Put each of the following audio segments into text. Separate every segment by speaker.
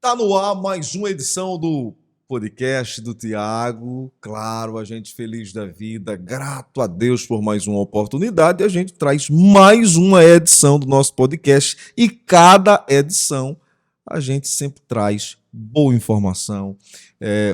Speaker 1: Tá no ar mais uma edição do podcast do Tiago. Claro, a gente feliz da vida, grato a Deus por mais uma oportunidade. E a gente traz mais uma edição do nosso podcast e cada edição a gente sempre traz boa informação,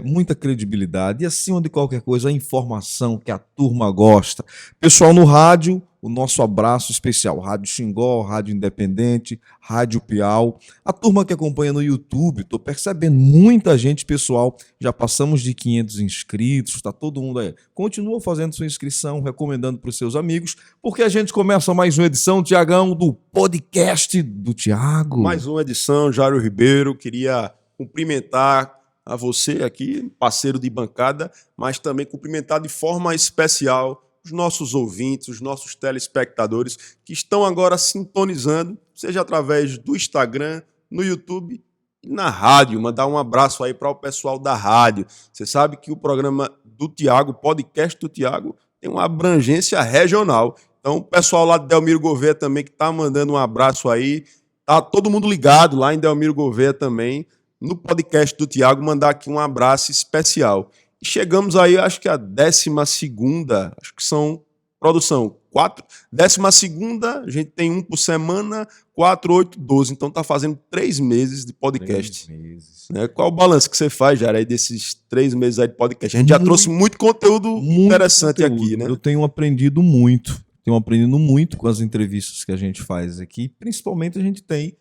Speaker 1: muita credibilidade e, acima de qualquer coisa, a informação que a turma gosta. Pessoal no rádio, o nosso abraço especial. Rádio Xingó, Rádio Independente, Rádio Piau. A turma que acompanha no YouTube, estou percebendo muita gente, pessoal. Já passamos de 500 inscritos, está todo mundo aí. Continua fazendo sua inscrição, recomendando para os seus amigos, porque a gente começa mais uma edição, Tiagão, do podcast do Tiago.
Speaker 2: Mais uma edição, Jário Ribeiro. Queria cumprimentar a você aqui, parceiro de bancada, mas também cumprimentar de forma especial os nossos ouvintes, os nossos telespectadores que estão agora sintonizando, seja através do Instagram, no YouTube e na rádio. Mandar um abraço aí para o pessoal da rádio. Você sabe que o programa do Tiago, o podcast do Tiago, tem uma abrangência regional. Então, o pessoal lá de Delmiro Gouveia também que está mandando um abraço aí. Tá todo mundo ligado lá em Delmiro Gouveia também, no podcast do Tiago, mandar aqui um abraço especial. E chegamos aí, acho que a 12ª, acho que são, produção, 4. 12ª, a gente tem um por semana, 4, 8, 12. Então tá fazendo 3 meses de podcast.
Speaker 1: 3 meses.
Speaker 2: Né? Qual o balanço que você faz, Jair, aí desses 3 meses aí de podcast? A gente já trouxe muito conteúdo interessante
Speaker 1: conteúdo
Speaker 2: aqui, né?
Speaker 1: Eu tenho aprendido muito. Com as entrevistas que a gente faz aqui. Principalmente a gente tem,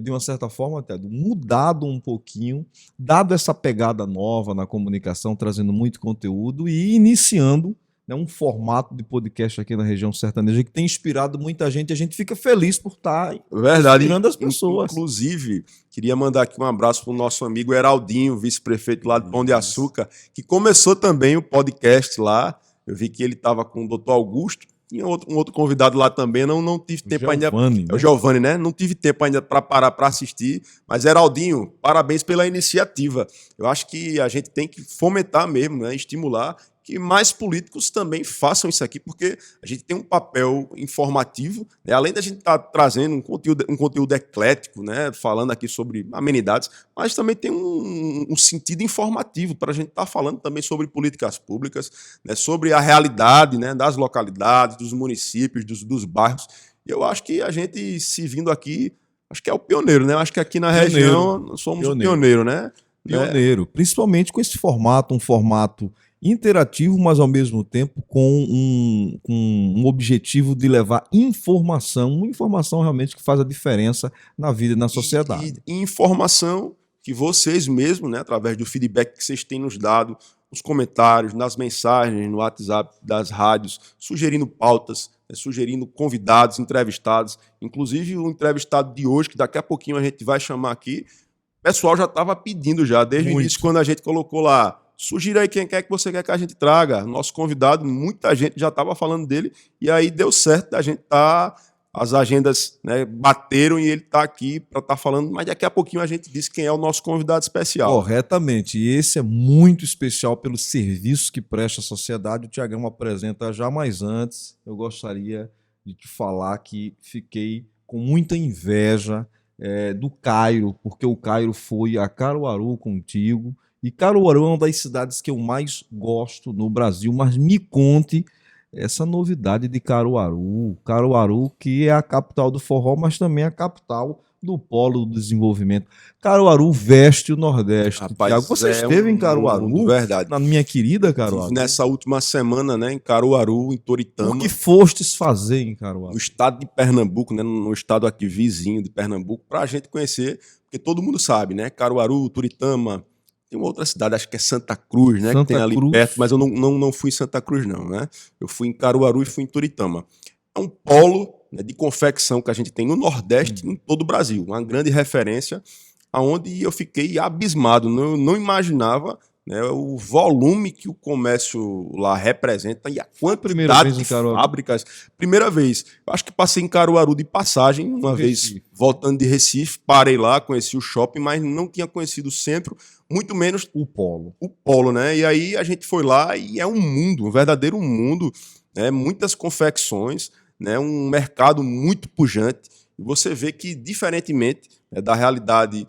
Speaker 1: de uma certa forma, até mudado um pouquinho, dado essa pegada nova na comunicação, trazendo muito conteúdo e iniciando, né, um formato de podcast aqui na região sertaneja que tem inspirado muita gente. A gente fica feliz por estar inspirando as pessoas.
Speaker 2: Inclusive, queria mandar aqui um abraço para o nosso amigo Heraldinho, vice-prefeito lá de Pão de Açúcar, que começou também o podcast lá. Eu vi que ele estava com o Dr. Augusto. Tinha um outro convidado lá também, não tive tempo ainda. É o Giovanni, né? Não tive tempo ainda para parar para assistir. Mas, Heraldinho, parabéns pela iniciativa. Eu acho que a gente tem que fomentar mesmo, né? Estimular que mais políticos também façam isso aqui, porque a gente tem um papel informativo, né? Além da gente estar trazendo um conteúdo eclético, né? Falando aqui sobre amenidades, mas também tem um sentido informativo para a gente estar falando também sobre políticas públicas, né? Sobre a realidade, né? Das localidades, dos municípios, dos bairros. E eu acho que a gente, se vindo aqui, acho que é o pioneiro, né? Acho que aqui na região somos o pioneiro, né?
Speaker 1: Pioneiro, principalmente com esse formato, um formato interativo, mas ao mesmo tempo com um objetivo de levar informação, uma informação realmente que faz a diferença na vida e na sociedade.
Speaker 2: E informação que vocês mesmos, né, através do feedback que vocês têm nos dado, nos comentários, nas mensagens, no WhatsApp das rádios, sugerindo pautas, sugerindo convidados, entrevistados, inclusive o entrevistado de hoje, que daqui a pouquinho a gente vai chamar aqui, o pessoal já estava pedindo já, desde o início, quando a gente colocou lá, sugira aí quem quer que você quer que a gente traga. Nosso convidado, muita gente já estava falando dele, e aí deu certo da gente estar, as agendas, né, bateram e ele está aqui para estar falando, mas daqui a pouquinho a gente diz quem é o nosso convidado especial.
Speaker 1: Corretamente, e esse é muito especial pelos serviços que presta à sociedade. O Tiagão apresenta já, mas antes eu gostaria de te falar que fiquei com muita inveja do Cairo, porque o Cairo foi a Caruaru contigo, e Caruaru é uma das cidades que eu mais gosto no Brasil, mas me conte essa novidade de Caruaru. Caruaru, que é a capital do forró, mas também a capital do polo do desenvolvimento. Caruaru veste o Nordeste.
Speaker 2: Rapaz,
Speaker 1: Tiago, você esteve em Caruaru?
Speaker 2: Verdade.
Speaker 1: Na minha querida Caruaru?
Speaker 2: Estive nessa última semana, né, em Caruaru, em Toritama.
Speaker 1: O que fostes fazer em Caruaru?
Speaker 2: No estado de Pernambuco, né, no estado aqui vizinho de Pernambuco, para a gente conhecer, porque todo mundo sabe, né, Caruaru, Toritama. Tem uma outra cidade, acho que é Santa Cruz, né?
Speaker 1: Santa
Speaker 2: que tem ali
Speaker 1: Cruz.
Speaker 2: perto, mas eu não fui em Santa Cruz, não, né? Eu fui em Caruaru e fui em Toritama. É um polo, né, de confecção que a gente tem no Nordeste e em todo o Brasil. Uma grande referência, onde eu fiquei abismado. Não imaginava, né, o volume que o comércio lá representa e a quantidade de fábricas. Primeira vez. Eu acho que passei em Caruaru de passagem, uma vez voltando de Recife, parei lá, conheci o shopping, mas não tinha conhecido o centro, muito menos
Speaker 1: o polo.
Speaker 2: O polo, né? E aí a gente foi lá e é um mundo, um verdadeiro mundo, né? Muitas confecções, né? Um mercado muito pujante. E você vê que, diferentemente, né, da realidade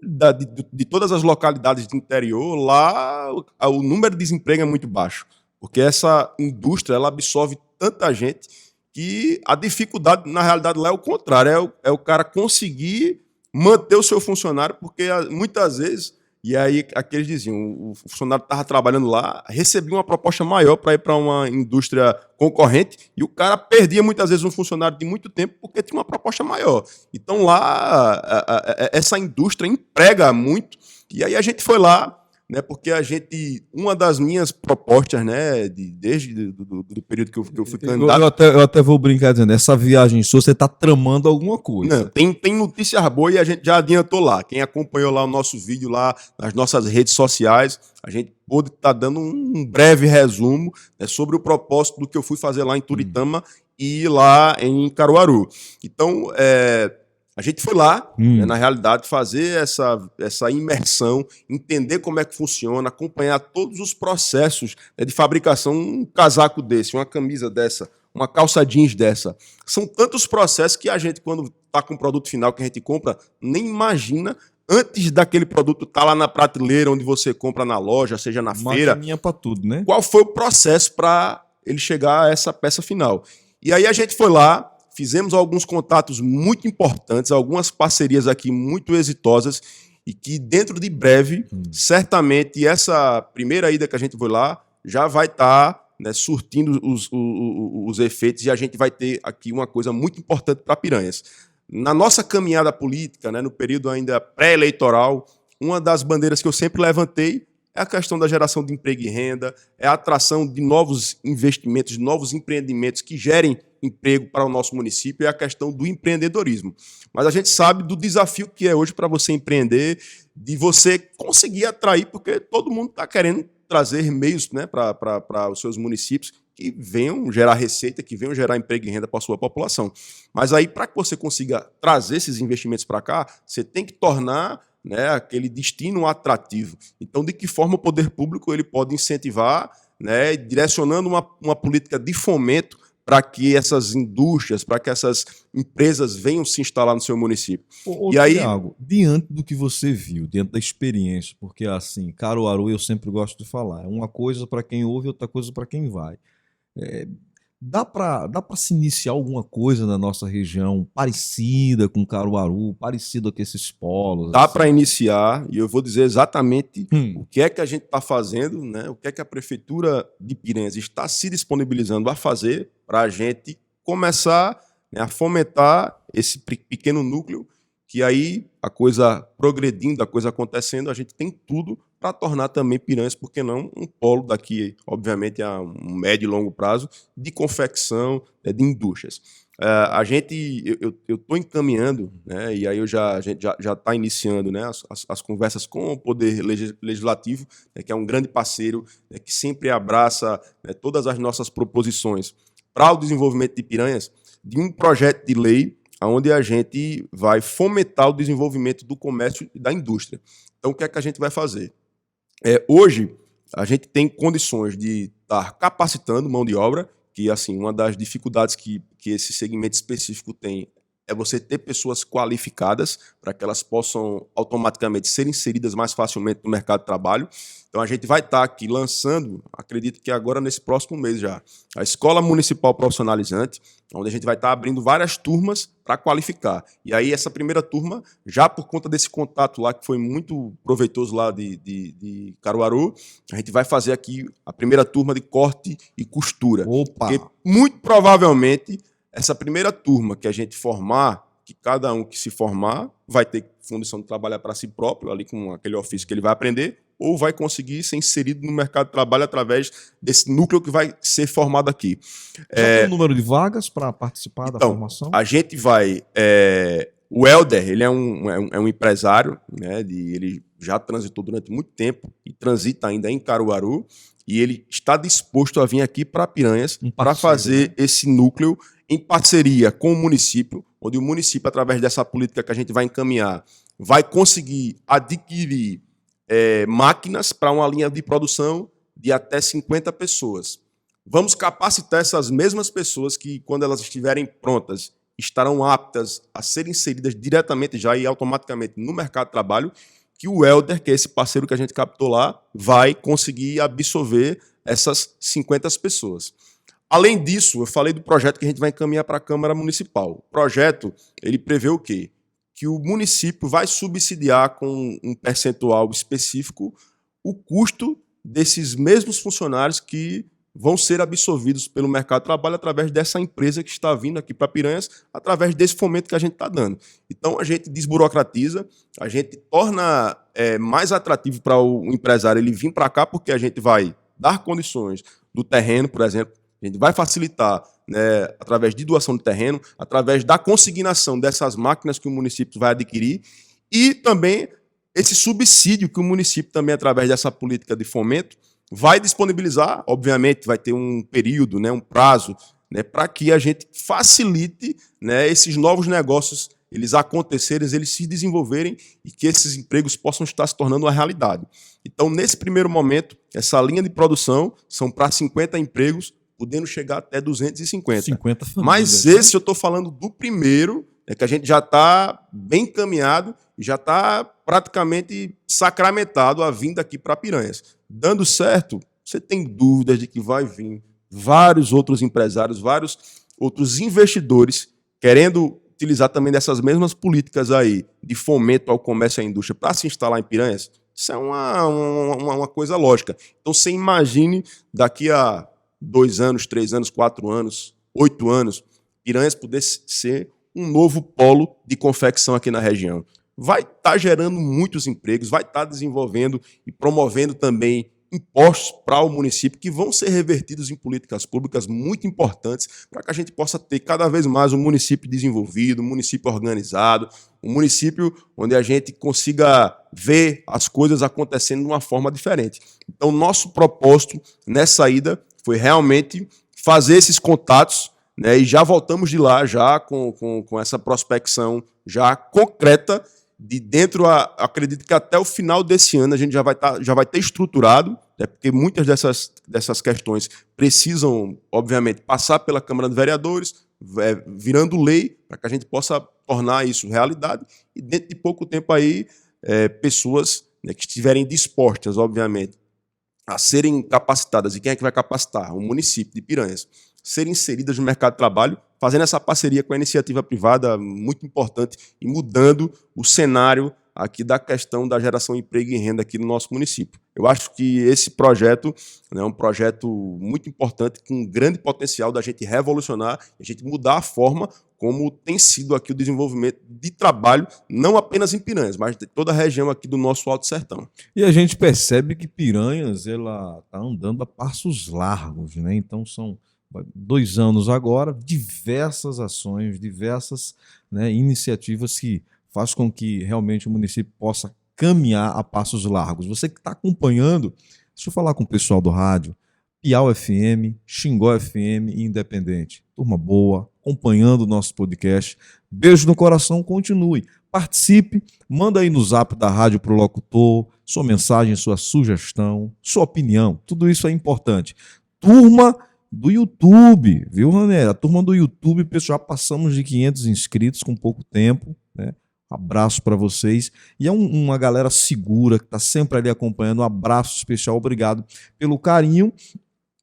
Speaker 2: de todas as localidades do interior, lá o número de desemprego é muito baixo, porque essa indústria ela absorve tanta gente que a dificuldade, na realidade, lá é o contrário, é o cara conseguir manter o seu funcionário, porque muitas vezes, e aí aqueles diziam, o funcionário estava trabalhando lá, recebia uma proposta maior para ir para uma indústria concorrente, e o cara perdia muitas vezes um funcionário de muito tempo porque tinha uma proposta maior. Então lá, essa indústria emprega muito, e aí a gente foi lá, né, porque uma das minhas propostas, né, desde do período que eu fui candidato...
Speaker 1: Eu até vou brincar dizendo, essa viagem sua, você está tramando alguma coisa.
Speaker 2: Não, tem notícias boas e a gente já adiantou lá. Quem acompanhou lá o nosso vídeo lá nas nossas redes sociais, a gente pôde estar dando um breve resumo, né, sobre o propósito do que eu fui fazer lá em Turitama e lá em Caruaru. Então, a gente foi lá, né, na realidade, fazer essa imersão, entender como é que funciona, acompanhar todos os processos, né, de fabricação, um casaco desse, uma camisa dessa, uma calça jeans dessa. São tantos processos que a gente, quando está com o produto final que a gente compra, nem imagina antes daquele produto estar lá na prateleira onde você compra na loja, seja na feira.
Speaker 1: Maquininha para tudo, né?
Speaker 2: Qual foi o processo para ele chegar a essa peça final? E aí a gente foi lá, fizemos alguns contatos muito importantes, algumas parcerias aqui muito exitosas e que dentro de breve, certamente, essa primeira ida que a gente foi lá já vai estar, né, surtindo os efeitos e a gente vai ter aqui uma coisa muito importante para Piranhas. Na nossa caminhada política, né, no período ainda pré-eleitoral, uma das bandeiras que eu sempre levantei é a questão da geração de emprego e renda, é a atração de novos investimentos, de novos empreendimentos que gerem emprego para o nosso município, é a questão do empreendedorismo. Mas a gente sabe do desafio que é hoje para você empreender, de você conseguir atrair, porque todo mundo está querendo trazer meios, né, para os seus municípios que venham gerar receita, que venham gerar emprego e renda para a sua população. Mas aí, para que você consiga trazer esses investimentos para cá, você tem que tornar, né, aquele destino atrativo. Então, de que forma o poder público ele pode incentivar, né, direcionando uma política de fomento para que essas indústrias, para que essas empresas venham se instalar no seu município.
Speaker 1: E aí, Thiago, diante do que você viu, diante da experiência, porque assim, Caruaru eu sempre gosto de falar, é uma coisa para quem ouve, outra coisa para quem vai. Dá para se iniciar alguma coisa na nossa região parecida com Caruaru, parecido com esses polos?
Speaker 2: Dá para iniciar, e eu vou dizer exatamente o que é que a gente está fazendo, né? O que é que a Prefeitura de Piranhas está se disponibilizando a fazer para a gente começar, né, a fomentar esse pequeno núcleo, que aí a coisa progredindo, a coisa acontecendo, a gente tem tudo para tornar também Piranhas, por que não, um polo daqui, obviamente, a um médio e longo prazo, de confecção, né, de indústrias. Eu estou encaminhando, né, e aí a gente já está iniciando, né, as conversas com o Poder Legislativo, né, que é um grande parceiro, né, que sempre abraça, né, todas as nossas proposições para o desenvolvimento de Piranhas, de um projeto de lei onde a gente vai fomentar o desenvolvimento do comércio e da indústria. Então, o que é que a gente vai fazer? Hoje, a gente tem condições de estar capacitando mão de obra, que assim, uma das dificuldades que esse segmento específico tem é você ter pessoas qualificadas para que elas possam automaticamente ser inseridas mais facilmente no mercado de trabalho. Então, a gente vai estar aqui lançando, acredito que agora nesse próximo mês já, a Escola Municipal Profissionalizante, onde a gente vai estar abrindo várias turmas para qualificar. E aí, essa primeira turma, já por conta desse contato lá, que foi muito proveitoso lá de Caruaru, a gente vai fazer aqui a primeira turma de corte e costura.
Speaker 1: Opa!
Speaker 2: Porque, muito provavelmente, essa primeira turma que a gente formar, que cada um que se formar vai ter condição de trabalhar para si próprio, ali com aquele ofício que ele vai aprender, ou vai conseguir ser inserido no mercado de trabalho através desse núcleo que vai ser formado aqui.
Speaker 1: Já tem um número de vagas para participar da formação?
Speaker 2: A gente vai... o Helder, ele é um empresário, né, ele já transitou durante muito tempo e transita ainda em Caruaru, e ele está disposto a vir aqui para Piranhas para fazer, né, esse núcleo em parceria com o município, onde o município, através dessa política que a gente vai encaminhar, vai conseguir adquirir máquinas para uma linha de produção de até 50 pessoas. Vamos capacitar essas mesmas pessoas que, quando elas estiverem prontas estarão aptas a serem inseridas diretamente já e automaticamente no mercado de trabalho, que o Helder, que é esse parceiro que a gente captou lá, vai conseguir absorver essas 50 pessoas. Além disso, eu falei do projeto que a gente vai encaminhar para a Câmara Municipal. O projeto, ele prevê o quê? Que o município vai subsidiar com um percentual específico o custo desses mesmos funcionários que vão ser absorvidos pelo mercado de trabalho através dessa empresa que está vindo aqui para Piranhas, através desse fomento que a gente está dando. Então, a gente desburocratiza, a gente torna mais atrativo para o empresário ele vir para cá, porque a gente vai dar condições do terreno, por exemplo, a gente vai facilitar, né, através de doação de terreno, através da consignação dessas máquinas que o município vai adquirir e também esse subsídio que o município também, através dessa política de fomento, vai disponibilizar. Obviamente vai ter um período, né, um prazo, né, para que a gente facilite, né, esses novos negócios eles acontecerem, eles se desenvolverem e que esses empregos possam estar se tornando uma realidade. Então, nesse primeiro momento, essa linha de produção são para 50 empregos, podendo chegar até 250.
Speaker 1: 50 famílias.
Speaker 2: Mas esse eu estou falando do primeiro, que a gente já está bem encaminhado e já está praticamente sacramentado a vinda aqui para Piranhas. Dando certo, você tem dúvidas de que vai vir vários outros empresários, vários outros investidores querendo utilizar também dessas mesmas políticas aí de fomento ao comércio e à indústria para se instalar em Piranhas. Isso é uma coisa lógica. Então você imagine daqui a 2 anos, 3 anos, 4 anos, 8 anos, Piranhas pudesse ser um novo polo de confecção aqui na região. Vai estar gerando muitos empregos, vai estar desenvolvendo e promovendo também impostos para o município que vão ser revertidos em políticas públicas muito importantes para que a gente possa ter cada vez mais um município desenvolvido, um município organizado, um município onde a gente consiga ver as coisas acontecendo de uma forma diferente. Então, nosso propósito nessa ida foi realmente fazer esses contatos, né, e já voltamos de lá já com essa prospecção já concreta de dentro, acredito que até o final desse ano a gente já vai ter estruturado, né, porque muitas dessas questões precisam, obviamente, passar pela Câmara de Vereadores, virando lei, para que a gente possa tornar isso realidade, e dentro de pouco tempo aí, pessoas, né, que estiverem dispostas, obviamente, a serem capacitadas. E quem é que vai capacitar? O município de Piranhas. Serem inseridas no mercado de trabalho, fazendo essa parceria com a iniciativa privada muito importante e mudando o cenário aqui da questão da geração de emprego e renda aqui no nosso município. Eu acho que esse projeto, né, é um projeto muito importante, com um grande potencial da gente revolucionar, a gente mudar a forma como tem sido aqui o desenvolvimento de trabalho, não apenas em Piranhas, mas de toda a região aqui do nosso Alto Sertão.
Speaker 1: E a gente percebe que Piranhas ela está andando a passos largos, né? Então são 2 anos agora, diversas ações, diversas, né, iniciativas que faz com que realmente o município possa caminhar a passos largos. Você que está acompanhando, deixa eu falar com o pessoal do rádio, Piau FM, Xingó FM e Independente. Turma boa, acompanhando o nosso podcast. Beijo no coração, continue. Participe, manda aí no zap da rádio para o locutor, sua mensagem, sua sugestão, sua opinião. Tudo isso é importante. Turma do YouTube, viu, Rané? A turma do YouTube, pessoal, já passamos de 500 inscritos com pouco tempo, né? Abraço para vocês. E é uma galera segura que está sempre ali acompanhando. Um abraço especial, obrigado pelo carinho.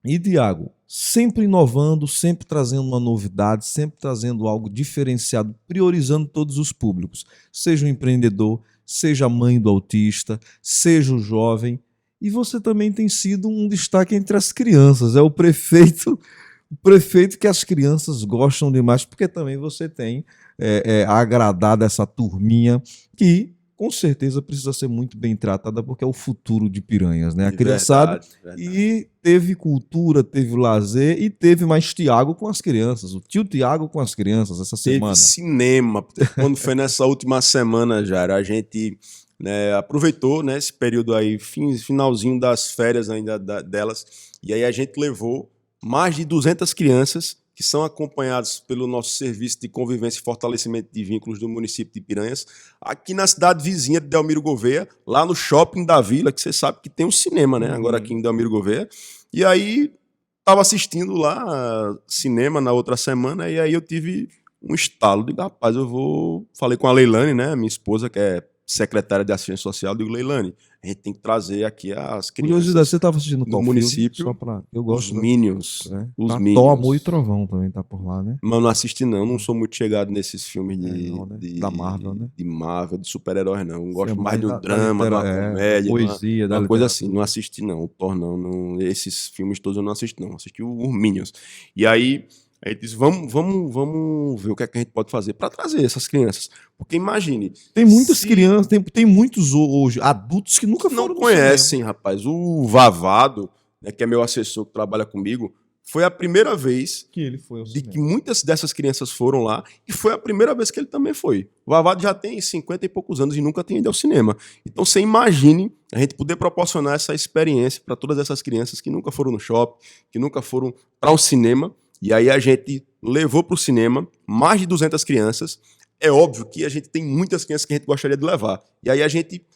Speaker 1: E, Tiago, sempre inovando, sempre trazendo uma novidade, sempre trazendo algo diferenciado, priorizando todos os públicos. Seja o empreendedor, seja a mãe do autista, seja o jovem. E você também tem sido um destaque entre as crianças. É o prefeito que as crianças gostam demais, porque também você tem agradado essa turminha que, com certeza, precisa ser muito bem tratada, porque é o futuro de Piranhas, né? A criançada. Verdade. E teve cultura, teve lazer e teve mais Tiago com as crianças. O tio Tiago com as crianças essa semana.
Speaker 2: Teve cinema. Quando foi nessa última semana, Jair, a gente... né, aproveitou, né, esse período aí, finalzinho das férias ainda delas, e aí a gente levou mais de 200 crianças que são acompanhadas pelo nosso serviço de convivência e fortalecimento de vínculos do município de Piranhas, aqui na cidade vizinha de Delmiro Gouveia, lá no shopping da Vila, que você sabe que tem um cinema, né, agora aqui em Delmiro Gouveia, e aí estava assistindo lá cinema na outra semana, e aí eu tive um estalo. Digo, rapaz, Falei com a Leilane, né? Minha esposa, que é secretária de Assistência Social. Digo, Leilane, a gente tem que trazer aqui as
Speaker 1: Curiosidade,
Speaker 2: crianças
Speaker 1: você estava assistindo
Speaker 2: do
Speaker 1: qual
Speaker 2: município.
Speaker 1: filme? Só pra... Eu
Speaker 2: Os
Speaker 1: gosto
Speaker 2: Minions.
Speaker 1: né?
Speaker 2: Os
Speaker 1: Tá,
Speaker 2: Minions.
Speaker 1: Thor, Amor e Trovão também tá por lá, né?
Speaker 2: Mas não assisti, não sou muito chegado nesses filmes
Speaker 1: Não, né? Da Marvel, né?
Speaker 2: de Marvel, de super-heróis, não.
Speaker 1: Você
Speaker 2: Gosto
Speaker 1: é
Speaker 2: mais de um
Speaker 1: da
Speaker 2: drama, de uma comédia,
Speaker 1: poesia, da
Speaker 2: uma coisa
Speaker 1: literatura.
Speaker 2: assim. Não assisti, não. O Thor, não. Esses filmes todos eu não assisti, não. Assisti os Minions. E aí disse, vamos ver o que é que a gente pode fazer para trazer essas crianças. Porque imagine...
Speaker 1: Tem muitas crianças, tem muitos hoje adultos que nunca foram
Speaker 2: não
Speaker 1: no
Speaker 2: conhecem,
Speaker 1: cinema.
Speaker 2: rapaz. O Vavado, né, que é meu assessor que trabalha comigo, foi a primeira vez
Speaker 1: Que ele foi ao
Speaker 2: de
Speaker 1: cinema.
Speaker 2: que muitas dessas crianças foram lá, e foi a primeira vez que ele também foi. O Vavado já tem 50 e poucos anos e nunca tinha ido ao cinema. Então você imagine a gente poder proporcionar essa experiência para todas essas crianças que nunca foram no shopping, que nunca foram para o cinema, e aí a gente levou para o cinema mais de 200 crianças. É óbvio que a gente tem muitas crianças que a gente gostaria de levar. E aí a gente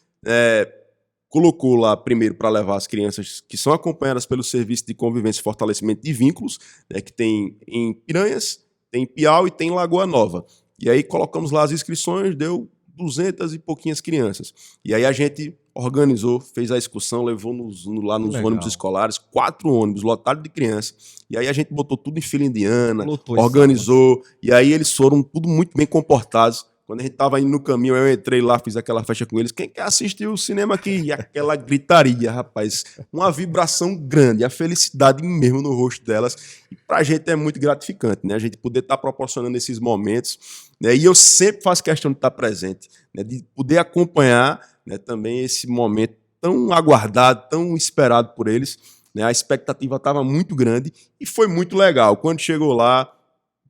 Speaker 2: colocou lá primeiro para levar as crianças que são acompanhadas pelo Serviço de Convivência e Fortalecimento de Vínculos, né, que tem em Piranhas, tem em Piau e tem em Lagoa Nova. E aí colocamos lá as inscrições, deu 200 e pouquinhas crianças. E aí a gente organizou, fez a excursão, levou lá nos ônibus escolares, 4 ônibus lotados de crianças. E aí a gente botou tudo em fila indiana, organizou, e aí eles foram tudo muito bem comportados. Quando a gente tava indo no caminho, eu entrei lá, fiz aquela festa com eles. Quem quer assistir o cinema aqui? E aquela gritaria, rapaz. Uma vibração grande, a felicidade mesmo no rosto delas. E pra gente é muito gratificante, né? A gente poder estar proporcionando esses momentos, né? E eu sempre faço questão de estar presente, né? De poder acompanhar, né, também esse momento tão aguardado, tão esperado por eles, né? A expectativa estava muito grande e foi muito legal. Quando chegou lá,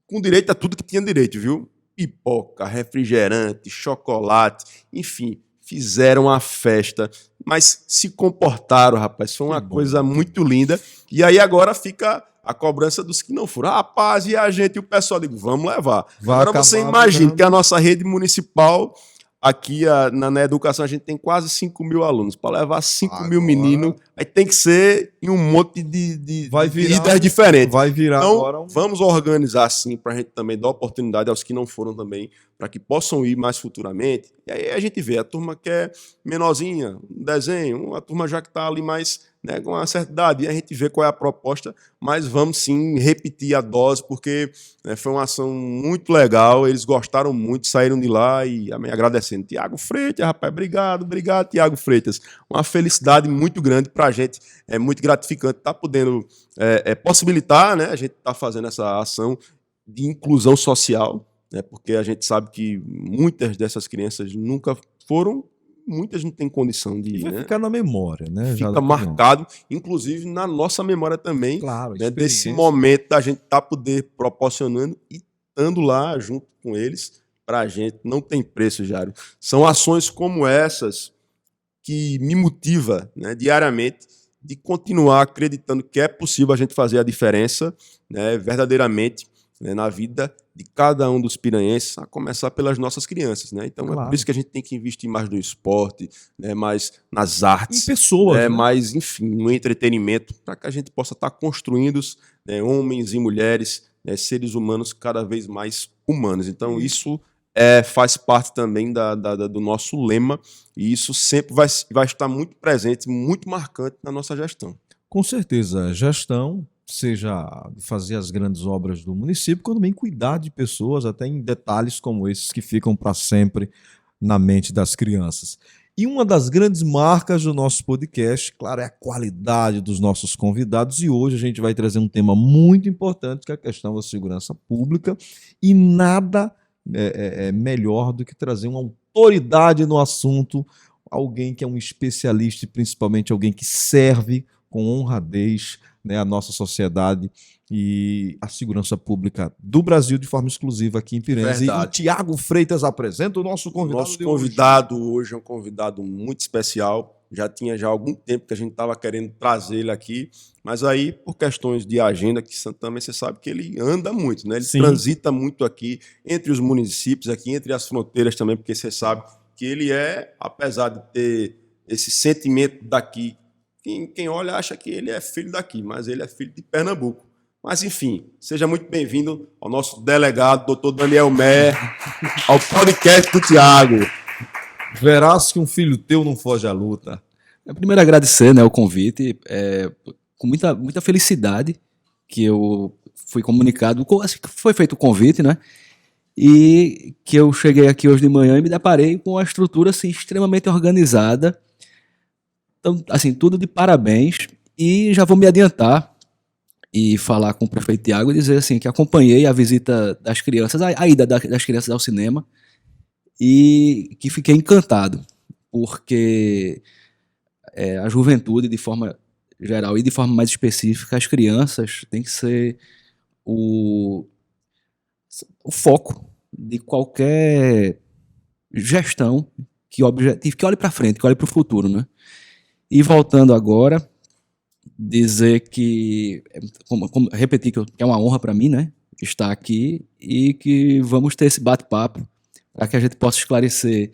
Speaker 2: com direito a tudo que tinha direito, viu? Pipoca, refrigerante, chocolate, enfim, fizeram a festa, mas se comportaram, rapaz, foi uma coisa muito linda. E aí agora fica a cobrança dos que não foram. Rapaz, e a gente e o pessoal, digo, vamos levar. Agora você imagina que a nossa rede municipal, aqui na educação, a gente tem quase 5 mil alunos. Para levar 5 mil meninos, aí tem que ser em um monte de ideias diferentes.
Speaker 1: Vai virar
Speaker 2: então,
Speaker 1: agora
Speaker 2: vamos organizar assim, para a gente também dar oportunidade aos que não foram também, para que possam ir mais futuramente. E aí a gente vê, a turma que é menorzinha, um desenho, a turma já que está ali mais, né, com uma certa idade, e a gente vê qual é a proposta, mas vamos sim repetir a dose, porque, né, foi uma ação muito legal, eles gostaram muito, saíram de lá e agradecendo. Tiago Freitas, rapaz, obrigado, Tiago Freitas. Uma felicidade muito grande para a gente, é muito gratificante estar podendo possibilitar, né, a gente estar fazendo essa ação de inclusão social, né, porque a gente sabe que muitas dessas crianças nunca foram, muitas não têm condição de ir. Vai
Speaker 1: ficar na memória, né?
Speaker 2: Fica marcado, inclusive na nossa memória também,
Speaker 1: claro,
Speaker 2: né, desse momento da gente estar poder proporcionando e estando lá junto com eles, para a gente não tem preço, Jário. São ações como essas que me motiva, né, diariamente, de continuar acreditando que é possível a gente fazer a diferença, né, verdadeiramente, né, na vida de cada um dos piranhenses, a começar pelas nossas crianças, né? Então é por isso que a gente tem que investir mais no esporte, né, mais nas artes,
Speaker 1: em pessoas, né?
Speaker 2: mais, enfim, no entretenimento, para que a gente possa estar construindo, né, homens e mulheres, né, seres humanos cada vez mais humanos. Então isso faz parte também do nosso lema, e isso sempre vai estar muito presente, muito marcante na nossa gestão.
Speaker 1: Com certeza, a gestão, seja fazer as grandes obras do município, como também cuidar de pessoas, até em detalhes como esses que ficam para sempre na mente das crianças. E uma das grandes marcas do nosso podcast, claro, é a qualidade dos nossos convidados, e hoje a gente vai trazer um tema muito importante, que é a questão da segurança pública, e nada melhor do que trazer uma autoridade no assunto, alguém que é um especialista e principalmente alguém que serve com honradez, né, a nossa sociedade e a segurança pública do Brasil de forma exclusiva aqui em Piranhas. E o Tiago Freitas apresenta o nosso convidado.
Speaker 2: Nosso convidado hoje é um convidado muito especial. Já tinha algum tempo que a gente estava querendo trazer ele aqui, mas aí por questões de agenda, que também você sabe que ele anda muito, né? Ele transita muito aqui entre os municípios, aqui entre as fronteiras também, porque você sabe que ele apesar de ter esse sentimento daqui, quem olha acha que ele é filho daqui, mas ele é filho de Pernambuco. Mas, enfim, seja muito bem-vindo ao nosso delegado, doutor Daniel Mer, ao podcast do Tiago.
Speaker 1: Verás que um filho teu não foge à luta.
Speaker 3: Primeiro agradecer, né, o convite, com muita felicidade que eu fui comunicado, assim, que foi feito o convite, né, e que eu cheguei aqui hoje de manhã e me deparei com uma estrutura assim, extremamente organizada. Então, assim, tudo de parabéns, e já vou me adiantar e falar com o prefeito Tiago e dizer assim, que acompanhei a visita das crianças, a ida das crianças ao cinema, e que fiquei encantado, porque a juventude, de forma geral e de forma mais específica, as crianças têm que ser o foco de qualquer gestão que olhe para frente, que olhe para o futuro, né? E voltando agora, dizer que, repetir que é uma honra para mim, né, estar aqui, e que vamos ter esse bate-papo para que a gente possa esclarecer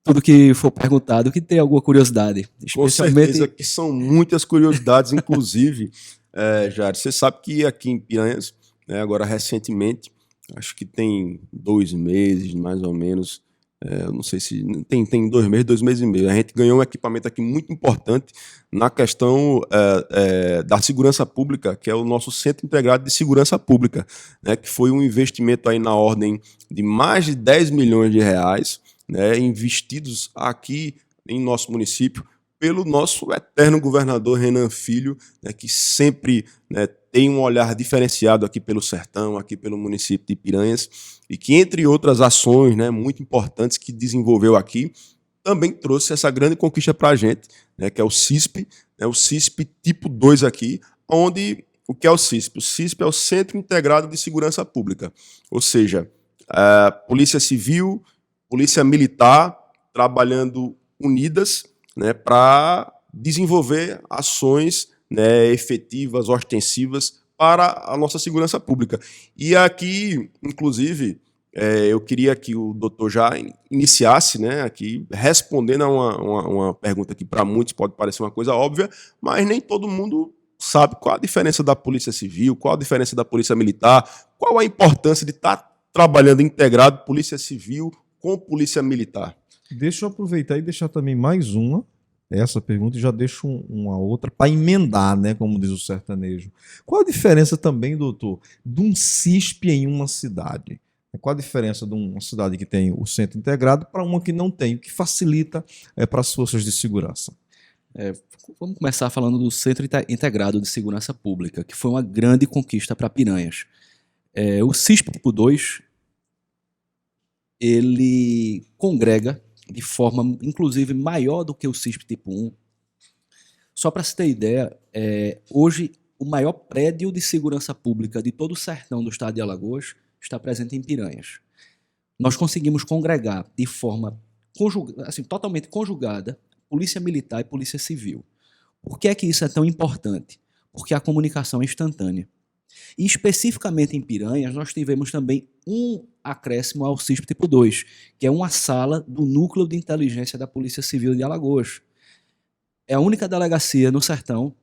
Speaker 3: tudo que for perguntado, que tem alguma curiosidade.
Speaker 2: Com certeza que são muitas curiosidades, inclusive, Jair, você sabe que aqui em Piranhas, né, agora recentemente, acho que tem 2 meses, mais ou menos, não sei se tem 2 meses, 2 meses e meio. A gente ganhou um equipamento aqui muito importante na questão da segurança pública, que é o nosso Centro Integrado de Segurança Pública, né, que foi um investimento aí na ordem de mais de 10 milhões de reais, né, investidos aqui em nosso município pelo nosso eterno governador Renan Filho, né, que sempre, né, tem um olhar diferenciado aqui pelo sertão, aqui pelo município de Piranhas, e que, entre outras ações, né, muito importantes que desenvolveu aqui, também trouxe essa grande conquista para a gente, né, que é o CISP, né, o CISP tipo 2 aqui, onde o que é o CISP? O CISP é o Centro Integrado de Segurança Pública, ou seja, a Polícia Civil, Polícia Militar, trabalhando unidas, né, para desenvolver ações, né, efetivas, ostensivas para a nossa segurança pública. E aqui, inclusive, eu queria que o doutor já iniciasse, né, aqui respondendo a uma pergunta que para muitos pode parecer uma coisa óbvia, mas nem todo mundo sabe qual a diferença da Polícia Civil, qual a diferença da Polícia Militar, qual a importância de estar trabalhando integrado Polícia Civil com Polícia Militar.
Speaker 1: Deixa eu aproveitar e deixar também mais essa pergunta, e já deixo uma outra para emendar, né, como diz o sertanejo. Qual a diferença também, doutor, de um CISP em uma cidade? Qual a diferença de uma cidade que tem o centro integrado para uma que não tem, o que facilita para as forças de segurança?
Speaker 3: Vamos começar falando do Centro Integrado de Segurança Pública, que foi uma grande conquista para Piranhas. O CISP tipo 2, ele congrega de forma, inclusive, maior do que o CISP tipo 1. Só para se ter ideia, hoje o maior prédio de segurança pública de todo o sertão do estado de Alagoas está presente em Piranhas. Nós conseguimos congregar de forma totalmente conjugada Polícia Militar e Polícia Civil. Por que é que isso é tão importante? Porque a comunicação é instantânea. E especificamente em Piranhas, nós tivemos também um acréscimo ao CISP tipo 2, que é uma sala do Núcleo de Inteligência da Polícia Civil de Alagoas. É a única delegacia no sertão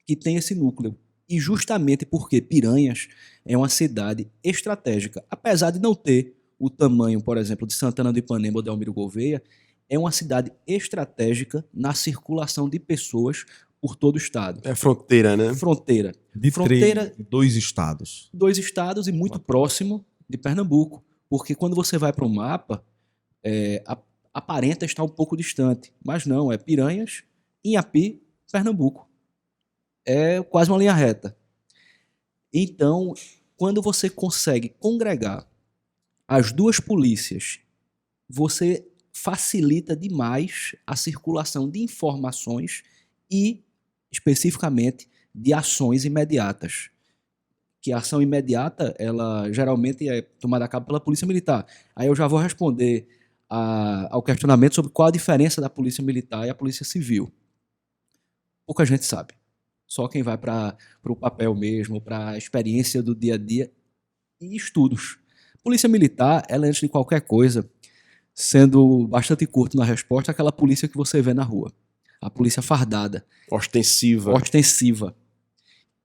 Speaker 3: que tem esse núcleo. E justamente porque Piranhas é uma cidade estratégica. Apesar de não ter o tamanho, por exemplo, de Santana do Ipanema ou de Almiro Gouveia, é uma cidade estratégica na circulação de pessoas por todo o estado.
Speaker 2: É fronteira, né?
Speaker 3: Fronteira.
Speaker 1: Fronteira, 2 estados.
Speaker 3: 2 estados e muito próximo de Pernambuco. Porque quando você vai para o mapa, aparenta estar um pouco distante. Mas não, é Piranhas, Inhapi, Pernambuco. É quase uma linha reta. Então, quando você consegue congregar as 2 polícias, você facilita demais a circulação de informações e, especificamente, de ações imediatas. Que a ação imediata, ela geralmente é tomada a cabo pela Polícia Militar. Aí eu já vou responder ao questionamento sobre qual a diferença da Polícia Militar e a Polícia Civil. Pouca gente sabe. Só quem vai para o papel mesmo, para a experiência do dia a dia e estudos. Polícia Militar, ela antes de qualquer coisa, sendo bastante curto na resposta, aquela polícia que você vê na rua. A polícia fardada.
Speaker 2: Ostensiva.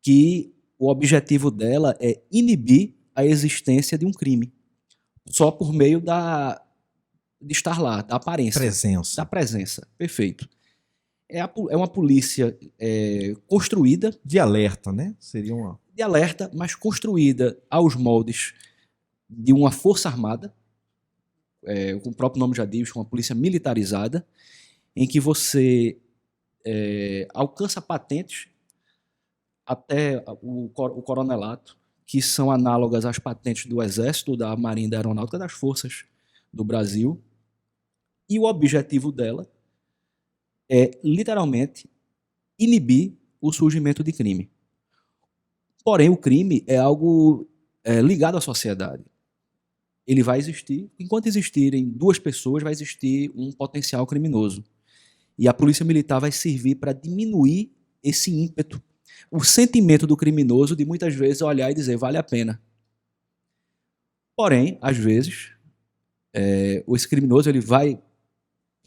Speaker 3: Que o objetivo dela é inibir a existência de um crime, só por meio de estar lá, da aparência,
Speaker 1: Presença.
Speaker 3: da presença. Perfeito. É uma polícia construída,
Speaker 1: De alerta, né? Seria uma.
Speaker 3: de alerta, mas construída aos moldes de uma força armada, como o próprio nome já diz, uma polícia militarizada, em que você alcança patentes até o coronelato, que são análogas às patentes do Exército, da Marinha e da Aeronáutica, das forças do Brasil. E o objetivo dela é, literalmente, inibir o surgimento de crime. Porém, o crime é algo ligado à sociedade. Ele vai existir, enquanto existirem duas pessoas, vai existir um potencial criminoso. E a polícia militar vai servir para diminuir esse ímpeto, o sentimento do criminoso de muitas vezes olhar e dizer, vale a pena. Porém, às vezes, esse criminoso ele vai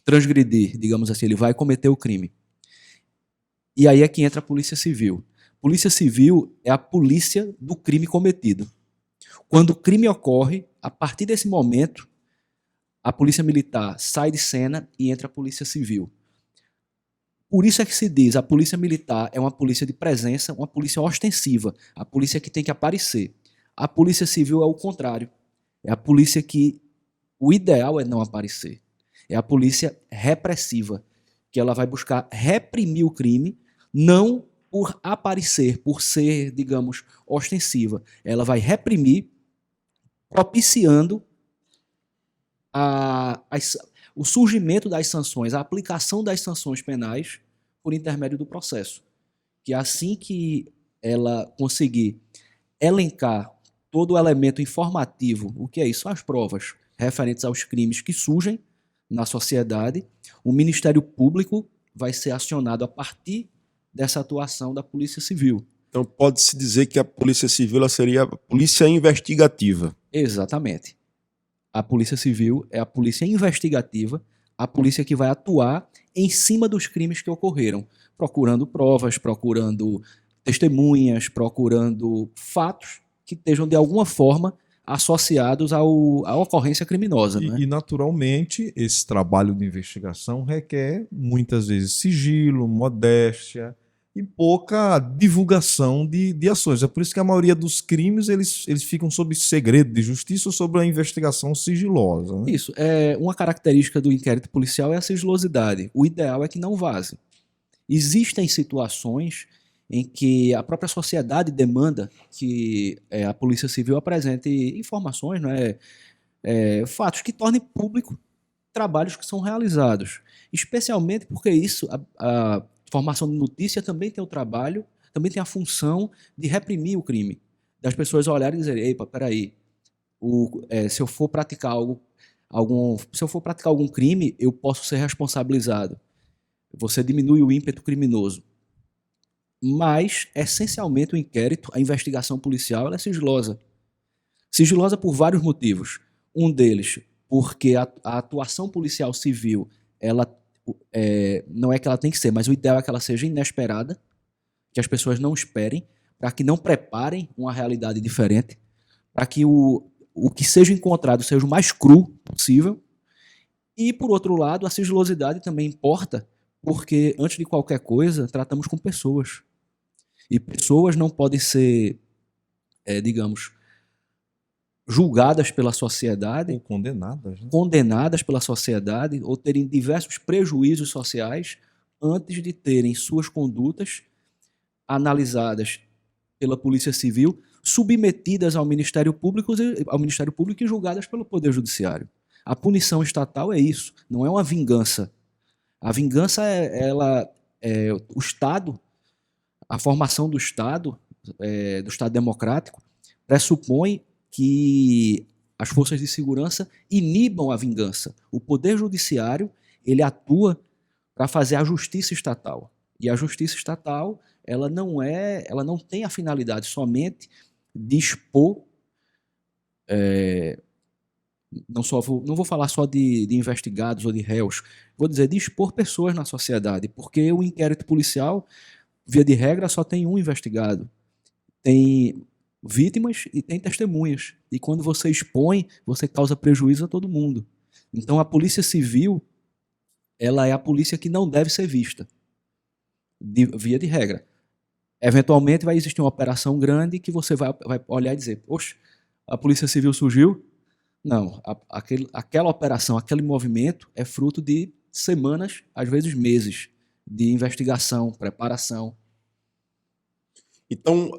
Speaker 3: transgredir, digamos assim, ele vai cometer o crime. E aí é que entra a Polícia Civil. Polícia Civil é a polícia do crime cometido. Quando o crime ocorre, a partir desse momento, a Polícia Militar sai de cena e entra a Polícia Civil. Por isso é que se diz, a Polícia Militar é uma polícia de presença, uma polícia ostensiva, a polícia que tem que aparecer. A Polícia Civil é o contrário. É a polícia que o ideal é não aparecer. É a polícia repressiva, que ela vai buscar reprimir o crime, não por aparecer, por ser, digamos, ostensiva. Ela vai reprimir, propiciando o surgimento das sanções, a aplicação das sanções penais por intermédio do processo. Que assim que ela conseguir elencar todo o elemento informativo, o que é isso? As provas referentes aos crimes que surgem na sociedade, o Ministério Público vai ser acionado a partir dessa atuação da Polícia Civil.
Speaker 2: Então pode-se dizer que a Polícia Civil ela seria a polícia investigativa.
Speaker 3: Exatamente. A Polícia Civil é a polícia investigativa, a polícia que vai atuar em cima dos crimes que ocorreram, procurando provas, procurando testemunhas, procurando fatos que estejam de alguma forma associados à ocorrência criminosa. Né?
Speaker 1: E, naturalmente, esse trabalho de investigação requer, muitas vezes, sigilo, modéstia e pouca divulgação de ações. É por isso que a maioria dos crimes eles ficam sob segredo de justiça ou sob a investigação sigilosa. Né?
Speaker 3: Isso. Uma característica do inquérito policial é a sigilosidade. O ideal é que não vaze. Existem situações em que a própria sociedade demanda que a Polícia Civil apresente informações, né, fatos que tornem público trabalhos que são realizados. Especialmente porque isso, a formação de notícia também tem o trabalho, também tem a função de reprimir o crime. Das pessoas olharem e dizerem, epa, peraí, se eu for praticar algum crime, eu posso ser responsabilizado. Você diminui o ímpeto criminoso. Mas, essencialmente, o inquérito, a investigação policial, ela é sigilosa. Sigilosa por vários motivos. Um deles, porque a atuação policial civil, ela não é que ela tem que ser, mas o ideal é que ela seja inesperada, que as pessoas não esperem, para que não preparem uma realidade diferente, para que o que seja encontrado seja o mais cru possível. E, por outro lado, a sigilosidade também importa, porque, antes de qualquer coisa, tratamos com pessoas. E pessoas não podem ser, digamos, julgadas pela sociedade,
Speaker 1: Ou condenadas. Né?
Speaker 3: condenadas pela sociedade, ou terem diversos prejuízos sociais antes de terem suas condutas analisadas pela Polícia Civil, submetidas ao Ministério Público e julgadas pelo Poder Judiciário. A punição estatal é isso, não é uma vingança. A vingança o Estado, a formação do Estado democrático, pressupõe que as forças de segurança inibam a vingança. O Poder Judiciário, ele atua para fazer a justiça estatal. E a justiça estatal, ela não tem a finalidade somente de expor, não vou falar só de investigados ou de réus, vou dizer de expor pessoas na sociedade, porque o inquérito policial, via de regra, só tem um investigado. tem vítimas e tem testemunhas. E quando você expõe, você causa prejuízo a todo mundo. Então a Polícia Civil, ela é a polícia que não deve ser vista, via de regra. Eventualmente vai existir uma operação grande que você vai olhar e dizer, poxa, a Polícia Civil surgiu? Não, aquela operação, aquele movimento é fruto de semanas, às vezes meses, de investigação, preparação.
Speaker 2: Então,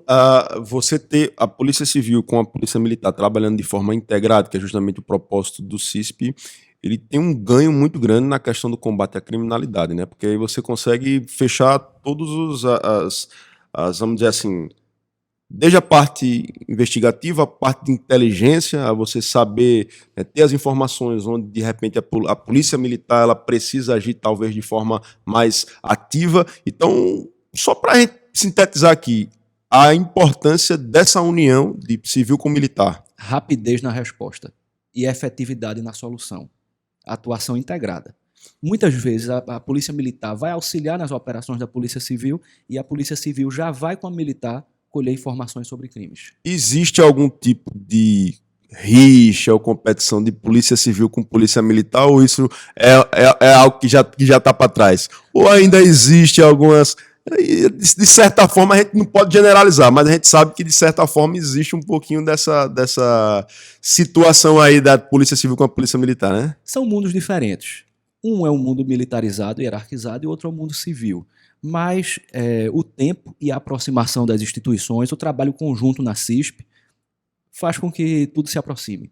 Speaker 2: você ter a Polícia Civil com a Polícia Militar trabalhando de forma integrada, que é justamente o propósito do CISP, ele tem um ganho muito grande na questão do combate à criminalidade, né? Porque aí você consegue fechar todos vamos dizer assim, desde a parte investigativa, a parte de inteligência, a você saber, né, ter as informações onde, de repente, a Polícia Militar ela precisa agir, talvez, de forma mais ativa. Então, só para a gente sintetizar aqui, a importância dessa união de civil com militar.
Speaker 3: Rapidez na resposta e efetividade na solução. Atuação integrada. Muitas vezes a Polícia Militar vai auxiliar nas operações da Polícia Civil e a Polícia Civil já vai com a militar colher informações sobre crimes.
Speaker 2: Existe algum tipo de rixa ou competição de Polícia Civil com Polícia Militar, ou isso é algo que já está para trás? Ou ainda existe algumas... De certa forma, a gente não pode generalizar, mas a gente sabe que, de certa forma, existe um pouquinho dessa situação aí da Polícia Civil com a Polícia Militar, né?
Speaker 3: São mundos diferentes. Um é um mundo militarizado, hierarquizado, e outro é um mundo civil. Mas o tempo e a aproximação das instituições, o trabalho conjunto na CISP, faz com que tudo se aproxime.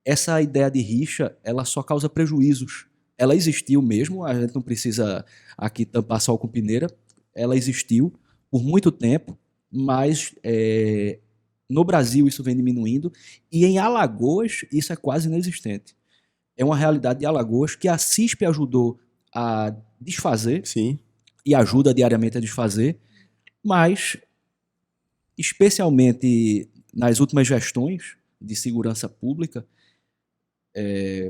Speaker 3: Essa ideia de rixa, ela só causa prejuízos. Ela existiu mesmo, a gente não precisa aqui tampar sol com peneira, ela existiu por muito tempo, mas no Brasil isso vem diminuindo, e em Alagoas isso é quase inexistente. É uma realidade de Alagoas que a CISP ajudou a desfazer,
Speaker 2: Sim.
Speaker 3: e ajuda diariamente a desfazer, mas, especialmente nas últimas gestões de segurança pública,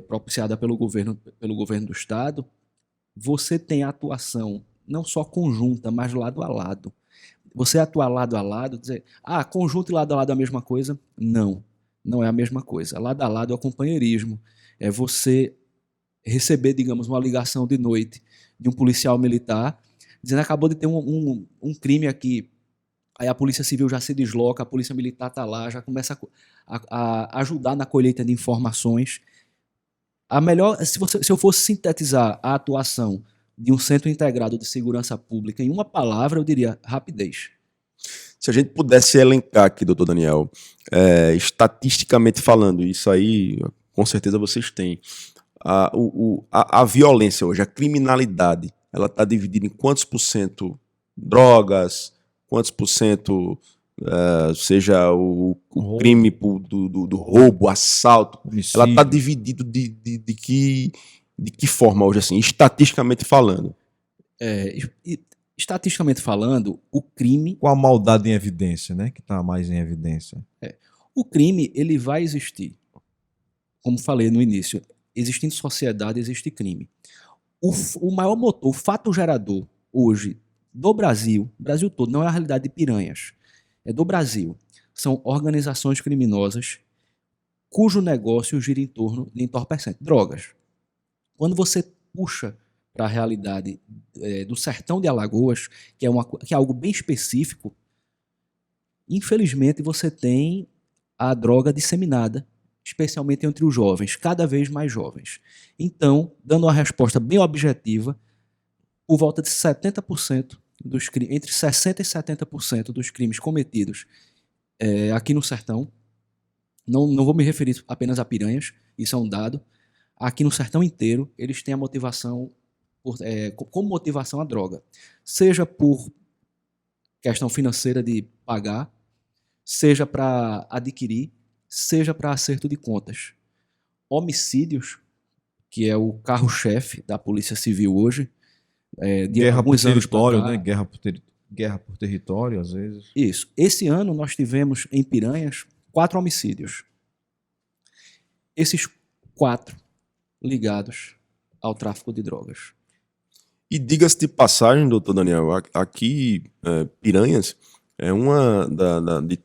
Speaker 3: propiciada pelo governo do Estado, você tem a atuação não só conjunta, mas lado a lado. Você atuar lado a lado, dizer, conjunto e lado a lado é a mesma coisa? Não, não é a mesma coisa. Lado a lado é o companheirismo. É você receber, digamos, uma ligação de noite de um policial militar, dizendo que acabou de ter um crime aqui. Aí a Polícia Civil já se desloca, a Polícia Militar está lá, já começa a ajudar na colheita de informações. Se eu fosse sintetizar a atuação de um Centro Integrado de Segurança Pública em uma palavra, eu diria rapidez.
Speaker 2: Se a gente pudesse elencar aqui, doutor Daniel, estatisticamente falando, isso aí com certeza vocês têm, a violência hoje, a criminalidade, ela está dividida em quantos por cento drogas, quantos por cento seja o crime do roubo, assalto, homicídio. Ela está dividida de que forma hoje, assim, estatisticamente falando?
Speaker 3: Estatisticamente falando, o crime...
Speaker 1: Com a maldade em evidência, né? Que está mais em evidência.
Speaker 3: O crime, ele vai existir. Como falei no início, existindo sociedade, existe crime. O maior motor, o fato gerador hoje do Brasil todo, não é a realidade de Piranhas, é do Brasil. São organizações criminosas cujo negócio gira em torno de entorpecente, drogas. Quando você puxa para a realidade do sertão de Alagoas, que é algo bem específico, infelizmente você tem a droga disseminada, especialmente entre os jovens, cada vez mais jovens. Então, dando uma resposta bem objetiva, por volta de 70% dos crimes, entre 60% e 70% dos crimes cometidos aqui no sertão, não vou me referir apenas a Piranhas, isso é um dado, aqui no sertão inteiro, eles têm a motivação, como motivação a droga. Seja por questão financeira de pagar, seja para adquirir, seja para acerto de contas. Homicídios, que é o carro-chefe da Polícia Civil hoje,
Speaker 1: guerra por território, né? Guerra por território, às vezes.
Speaker 3: Isso. Esse ano nós tivemos em Piranhas 4 homicídios. Esses 4 ligados ao tráfico de drogas.
Speaker 2: E diga-se de passagem, doutor Daniel, aqui Piranhas é uma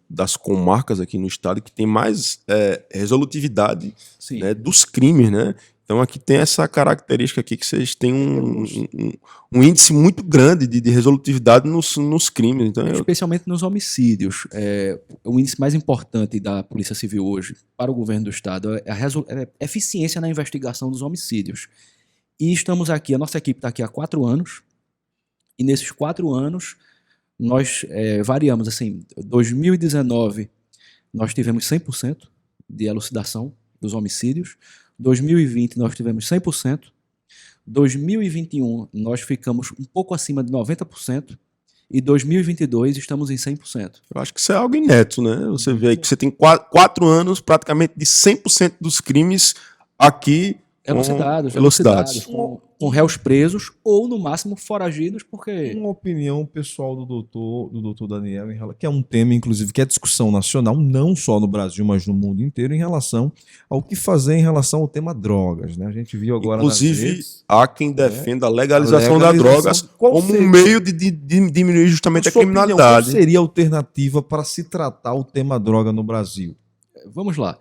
Speaker 2: das comarcas aqui no estado que tem mais resolutividade,
Speaker 3: Sim.
Speaker 2: né, dos crimes, né? Então aqui tem essa característica aqui que vocês têm um índice muito grande de resolutividade nos crimes. Então,
Speaker 3: Especialmente nos homicídios. O índice mais importante da Polícia Civil hoje para o governo do estado é a eficiência na investigação dos homicídios. E estamos aqui, a nossa equipe está aqui há 4 anos, e nesses 4 anos nós variamos, assim, 2019 nós tivemos 100% de elucidação dos homicídios, 2020 nós tivemos 100%, 2021 nós ficamos um pouco acima de 90%, e 2022 estamos em 100%.
Speaker 2: eu acho que isso é algo inédito, né? Você vê aí que você tem 4 anos praticamente de 100% dos crimes aqui
Speaker 3: Elucidados, com réus presos ou, no máximo, foragidos, porque...
Speaker 1: Uma opinião pessoal do doutor Daniel, que é um tema, inclusive, que é discussão nacional, não só no Brasil, mas no mundo inteiro, em relação ao que fazer em relação ao tema drogas, né? A gente viu agora
Speaker 2: inclusive, há quem defenda a legalização da drogas como um meio de diminuir justamente a criminalidade.
Speaker 1: Qual seria a alternativa para se tratar o tema droga no Brasil?
Speaker 3: Vamos lá.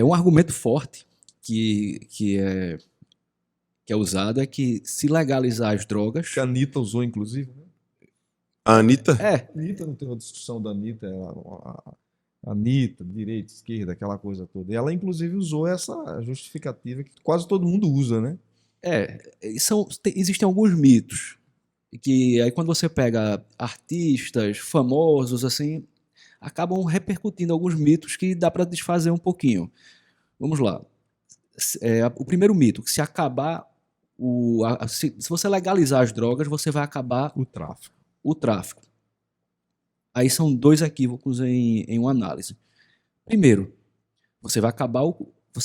Speaker 3: Um argumento forte que é usado é que se legalizar as drogas...
Speaker 1: Que a Anitta usou, inclusive, né?
Speaker 2: A Anitta?
Speaker 1: A Anitta, não teve uma discussão da Anitta, a Anitta, direita, esquerda, aquela coisa toda. E ela, inclusive, usou essa justificativa que quase todo mundo usa, né?
Speaker 3: Existem alguns mitos, que aí quando você pega artistas famosos, assim, acabam repercutindo alguns mitos que dá para desfazer um pouquinho. Vamos lá. O primeiro mito, que se acabar se você legalizar as drogas, você vai acabar o tráfico. Aí são 2 equívocos em uma análise. Primeiro, você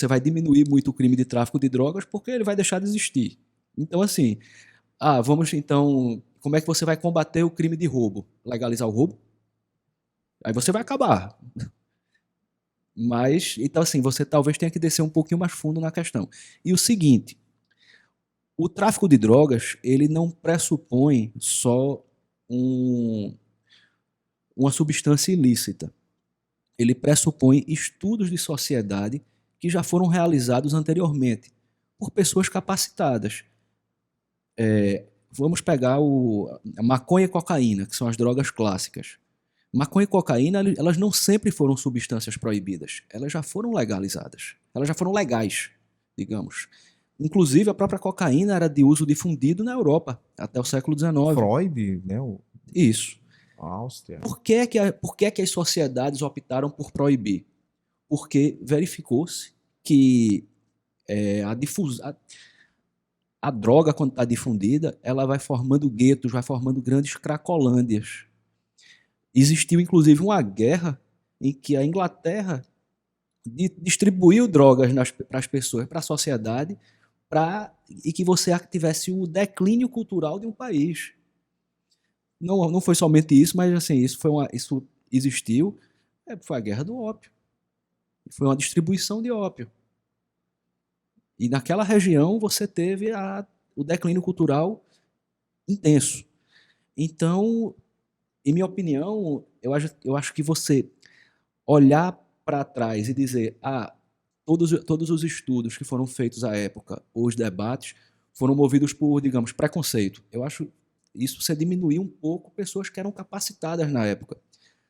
Speaker 3: vai diminuir muito o crime de tráfico de drogas porque ele vai deixar de existir. Então, assim, como é que você vai combater o crime de roubo? Legalizar o roubo? Aí você vai acabar. Mas, então assim, você talvez tenha que descer um pouquinho mais fundo na questão. E o seguinte, o tráfico de drogas, ele não pressupõe só uma substância ilícita. Ele pressupõe estudos de sociedade que já foram realizados anteriormente por pessoas capacitadas. Vamos pegar a maconha e cocaína, que são as drogas clássicas. Maconha e cocaína, elas não sempre foram substâncias proibidas. Elas já foram legalizadas. Elas já foram legais, digamos. Inclusive, a própria cocaína era de uso difundido na Europa, até o século XIX.
Speaker 1: Freud, né?
Speaker 3: Isso.
Speaker 1: Áustria.
Speaker 3: Por que as sociedades optaram por proibir? Porque verificou-se que a droga, quando está difundida, ela vai formando guetos, vai formando grandes cracolândias. Existiu, inclusive, uma guerra em que a Inglaterra distribuiu drogas para as pessoas, para a sociedade, e que você tivesse o declínio cultural de um país. Não foi somente isso, mas assim, isso existiu. Foi a guerra do ópio. Foi uma distribuição de ópio. E naquela região você teve o declínio cultural intenso. Então, em minha opinião, eu acho que você olhar para trás e dizer, todos os estudos que foram feitos à época, ou os debates, foram movidos por, digamos, preconceito. Eu acho isso você diminuir um pouco pessoas que eram capacitadas na época.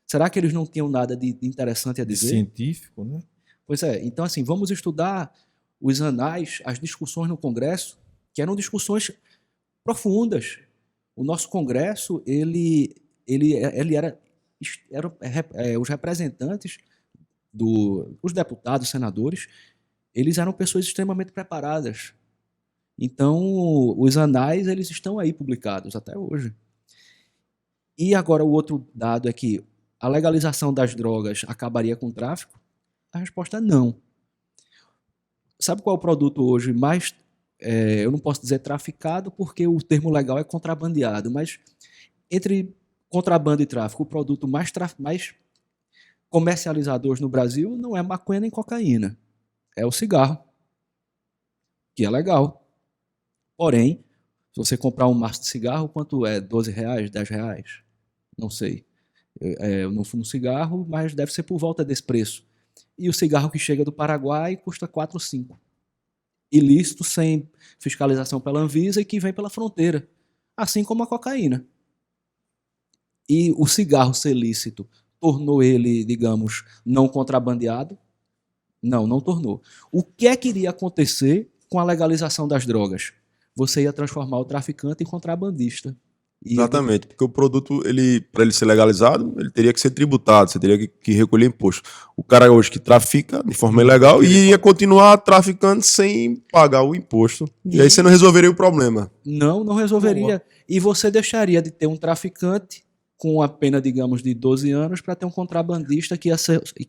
Speaker 3: Será que eles não tinham nada de interessante a dizer?
Speaker 1: Científico, né?
Speaker 3: Pois é. Então, assim, vamos estudar os anais, as discussões no Congresso, que eram discussões profundas. O nosso Congresso, ele era os representantes os deputados, senadores, eles eram pessoas extremamente preparadas. Então, os anais, eles estão aí publicados até hoje. E agora o outro dado é que a legalização das drogas acabaria com o tráfico? A resposta é não. Sabe qual é o produto hoje mais, eu não posso dizer traficado, porque o termo legal é contrabandeado, mas entre contrabando e tráfico, o produto mais comercializado hoje no Brasil não é maconha nem cocaína, é o cigarro, que é legal. Porém, se você comprar um maço de cigarro, quanto é? R$12, R$10? Não sei. Eu não fumo cigarro, mas deve ser por volta desse preço. E o cigarro que chega do Paraguai custa 4 ou 5. Ilícito, sem fiscalização pela Anvisa e que vem pela fronteira. Assim como a cocaína. E o cigarro ser lícito tornou ele, digamos, não contrabandeado? Não, não tornou. O que é que iria acontecer com a legalização das drogas? Você ia transformar o traficante em contrabandista.
Speaker 2: Exatamente, porque o produto, para ele ser legalizado, ele teria que ser tributado, você teria que recolher imposto. O cara hoje que trafica de forma ilegal iria continuar traficando sem pagar o imposto. E aí você não resolveria o problema.
Speaker 3: Não, não resolveria. E você deixaria de ter um traficante com a pena, digamos, de 12 anos para ter um contrabandista que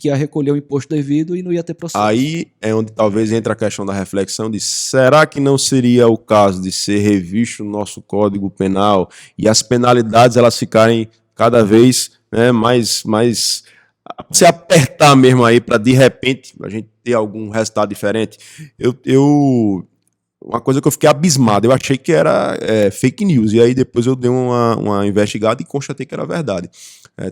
Speaker 3: ia recolher o imposto devido e não ia ter processo.
Speaker 2: Aí é onde talvez entra a questão da reflexão de será que não seria o caso de ser revisto o nosso Código Penal e as penalidades elas ficarem cada vez, né, mais se apertar mesmo aí para de repente a gente ter algum resultado diferente. Uma coisa que eu fiquei abismado, eu achei que era fake news, e aí depois eu dei uma investigada e constatei que era verdade.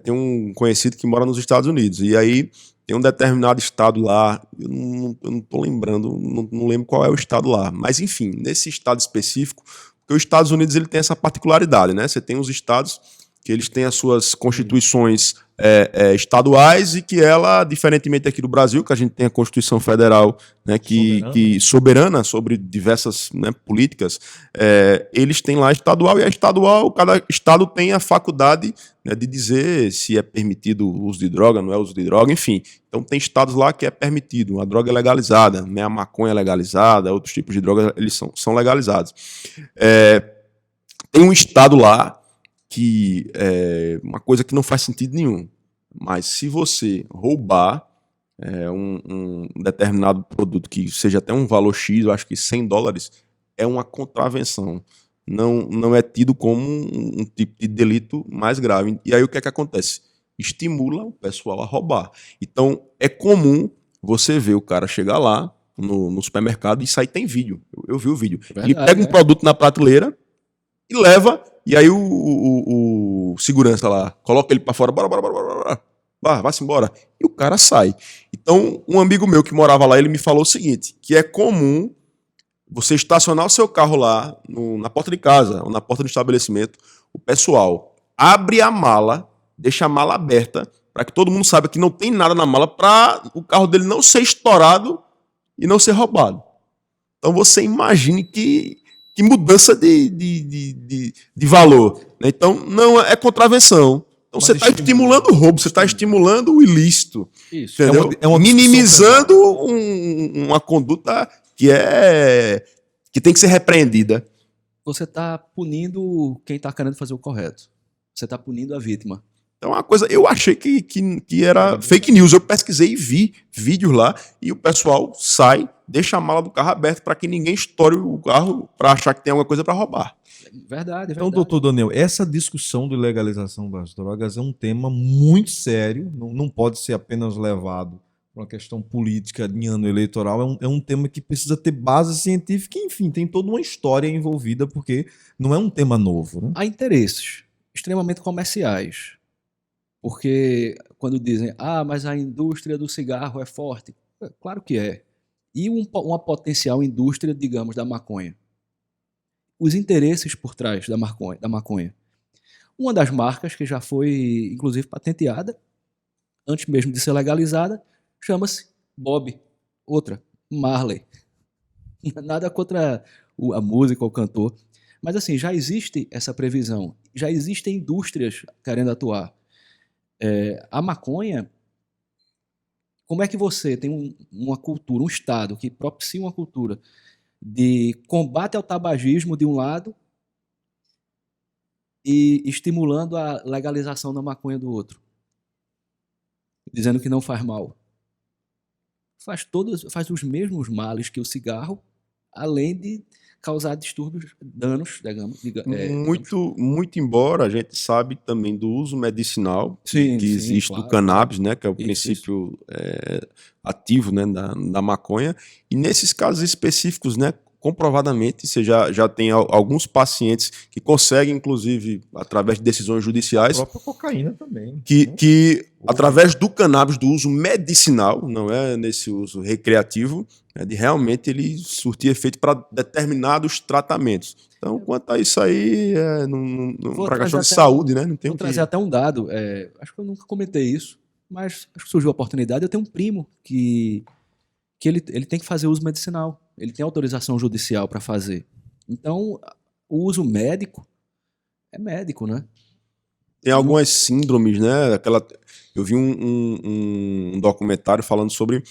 Speaker 2: Tem um conhecido que mora nos Estados Unidos, e aí tem um determinado estado lá, eu não tô lembrando, não lembro qual é o estado lá, mas enfim, nesse estado específico, porque os Estados Unidos ele tem essa particularidade, né? Você tem os estados que eles têm as suas constituições estaduais e que ela, diferentemente aqui do Brasil, que a gente tem a Constituição Federal, né, que soberana sobre diversas, né, políticas, eles têm lá estadual, e a estadual, cada estado tem a faculdade, né, de dizer se é permitido o uso de droga, não é o uso de droga, enfim. Então tem estados lá que é permitido, a droga é legalizada, né, a maconha é legalizada, outros tipos de drogas eles são legalizados. Tem um estado lá que é uma coisa que não faz sentido nenhum. Mas se você roubar um determinado produto que seja até um valor X, eu acho que $100, é uma contravenção. Não é tido como um tipo de delito mais grave. E aí o que é que acontece? Estimula o pessoal a roubar. Então é comum você ver o cara chegar lá no supermercado e isso aí tem vídeo. Eu vi o vídeo. Verdade, ele pega um produto na prateleira e leva. E aí o segurança lá coloca ele pra fora, bora. Vai-se embora. E o cara sai. Então, um amigo meu que morava lá, ele me falou o seguinte, que é comum você estacionar o seu carro lá na porta de casa ou na porta do estabelecimento, o pessoal abre a mala, deixa a mala aberta, para que todo mundo saiba que não tem nada na mala, para o carro dele não ser estourado e não ser roubado. Então você imagine que mudança de valor. Né? Então, não é contravenção. Então, você está estimulando o roubo, você está estimulando o ilícito. Isso. Entendeu? Minimizando uma conduta que tem que ser repreendida.
Speaker 3: Você está punindo quem está querendo fazer o correto. Você está punindo a vítima.
Speaker 2: Então, uma coisa, eu achei que era fake news. Eu pesquisei e vi vídeos lá e o pessoal sai, deixa a mala do carro aberta para que ninguém estoure o carro para achar que tem alguma coisa para roubar.
Speaker 3: Verdade.
Speaker 1: Então, doutor Daniel, essa discussão de legalização das drogas é um tema muito sério, não pode ser apenas levado para uma questão política em ano eleitoral, é um tema que precisa ter base científica, enfim, tem toda uma história envolvida, porque não é um tema novo. Né?
Speaker 3: Há interesses extremamente comerciais. Porque quando dizem, mas a indústria do cigarro é forte. Claro que é. E uma potencial indústria, digamos, da maconha. Os interesses por trás da maconha. Uma das marcas que já foi, inclusive, patenteada, antes mesmo de ser legalizada, chama-se Bob. Outra, Marley. Nada contra a música ou o cantor. Mas, assim, já existe essa previsão. Já existem indústrias querendo atuar. A maconha, como é que você tem uma cultura, um Estado que propicia uma cultura de combate ao tabagismo de um lado e estimulando a legalização da maconha do outro, dizendo que não faz mal? Faz os mesmos males que o cigarro, além de causar distúrbios, danos, digamos.
Speaker 2: Muito embora a gente sabe também do uso medicinal que existe do cannabis, né, que é o princípio ativo, né, da maconha. E nesses casos específicos, né, comprovadamente, você já tem alguns pacientes que conseguem, inclusive, através de decisões
Speaker 1: A
Speaker 2: judiciais,
Speaker 1: própria cocaína também.
Speaker 2: que através do cannabis, do uso medicinal, não é nesse uso recreativo, de realmente ele surtir efeito para determinados tratamentos. Então, quanto a isso aí, para questão de saúde, né? Não tem
Speaker 3: Vou
Speaker 2: o que...
Speaker 3: trazer até um dado. Acho que eu nunca comentei isso, mas acho que surgiu a oportunidade. Eu tenho um primo que ele tem que fazer uso medicinal. Ele tem autorização judicial para fazer. Então, o uso médico é médico, né?
Speaker 2: Tem algumas síndromes, né? Eu vi um documentário falando sobre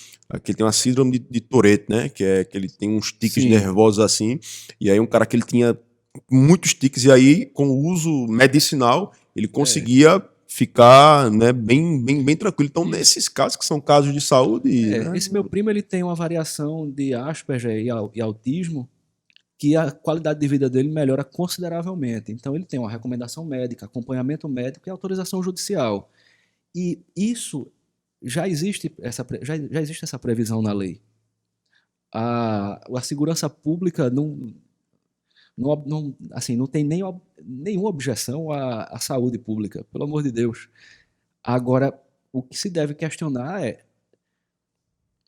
Speaker 2: que ele tem uma síndrome de Tourette, né? Que ele tem uns tiques
Speaker 3: Sim.
Speaker 2: nervosos assim. E aí um cara que ele tinha muitos tiques, e aí, com o uso medicinal, ele conseguia ficar, né, bem tranquilo. Então, nesses casos, que são casos de saúde. Né?
Speaker 3: Esse meu primo ele tem uma variação de Asperger e autismo que a qualidade de vida dele melhora consideravelmente. Então, ele tem uma recomendação médica, acompanhamento médico e autorização judicial. E isso já existe já existe essa previsão na lei. A segurança pública não tem nenhuma objeção à saúde pública, pelo amor de Deus. Agora, o que se deve questionar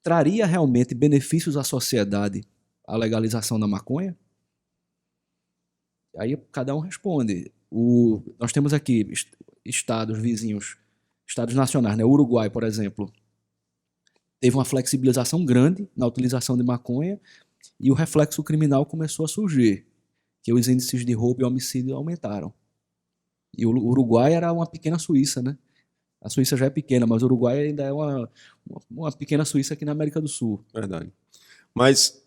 Speaker 3: traria realmente benefícios à sociedade a legalização da maconha? Aí cada um responde. Nós temos aqui estados vizinhos, estados nacionais, né? O Uruguai, por exemplo, teve uma flexibilização grande na utilização de maconha e o reflexo criminal começou a surgir, que os índices de roubo e homicídio aumentaram. E o Uruguai era uma pequena Suíça, né? A Suíça já é pequena, mas o Uruguai ainda é uma pequena Suíça aqui na América do Sul.
Speaker 2: Verdade. Mas,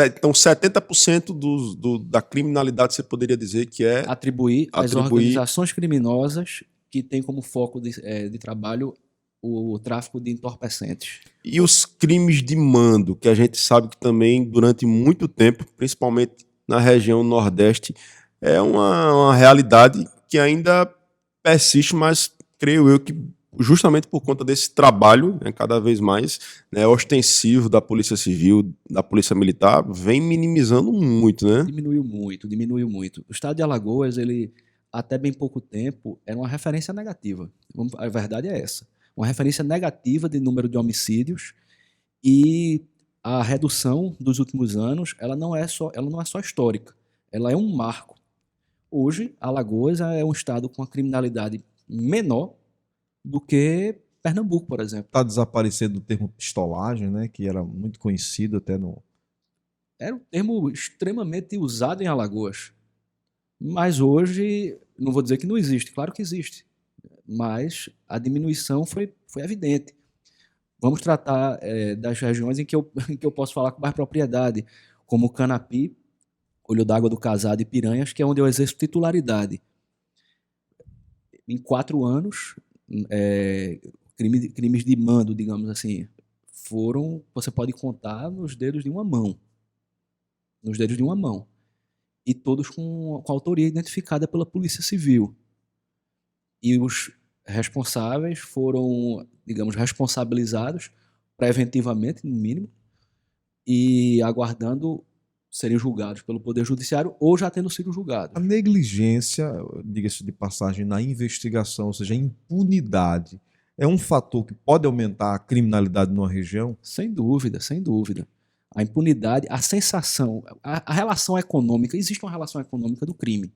Speaker 2: então, 70% da criminalidade você poderia dizer que é...
Speaker 3: Atribuir às organizações criminosas que têm como foco de trabalho o tráfico de entorpecentes.
Speaker 2: E os crimes de mando, que a gente sabe que também, durante muito tempo, principalmente na região Nordeste, é uma realidade que ainda persiste, mas creio eu que justamente por conta desse trabalho, né, cada vez mais, né, ostensivo da Polícia Civil, da Polícia Militar, vem minimizando muito, né?
Speaker 3: Diminuiu muito. O estado de Alagoas, ele, até bem pouco tempo, era uma referência negativa. A verdade é essa. Uma referência negativa de número de homicídios, e a redução dos últimos anos, ela não é só histórica, ela é um marco. Hoje, Alagoas é um estado com a criminalidade menor do que Pernambuco, por exemplo.
Speaker 1: Está desaparecendo o termo pistolagem, né? Que era muito conhecido até no...
Speaker 3: Era um termo extremamente usado em Alagoas. Mas hoje, não vou dizer que não existe, claro que existe. Mas a diminuição foi evidente. Vamos tratar das regiões em que eu posso falar com mais propriedade, como Canapi, Olho d'Água do Casado e Piranhas, que é onde eu exerço titularidade. Em 4 anos, crimes de mando, digamos assim, você pode contar nos dedos de uma mão. Nos dedos de uma mão. E todos com autoria identificada pela Polícia Civil. E os responsáveis foram, digamos, responsabilizados preventivamente, no mínimo, e aguardando serem julgados pelo Poder Judiciário ou já tendo sido julgados.
Speaker 1: A negligência, diga-se de passagem, na investigação, ou seja, a impunidade, é um fator que pode aumentar a criminalidade numa região?
Speaker 3: Sem dúvida, sem dúvida. A impunidade, a sensação, a relação econômica, existe uma relação econômica do crime.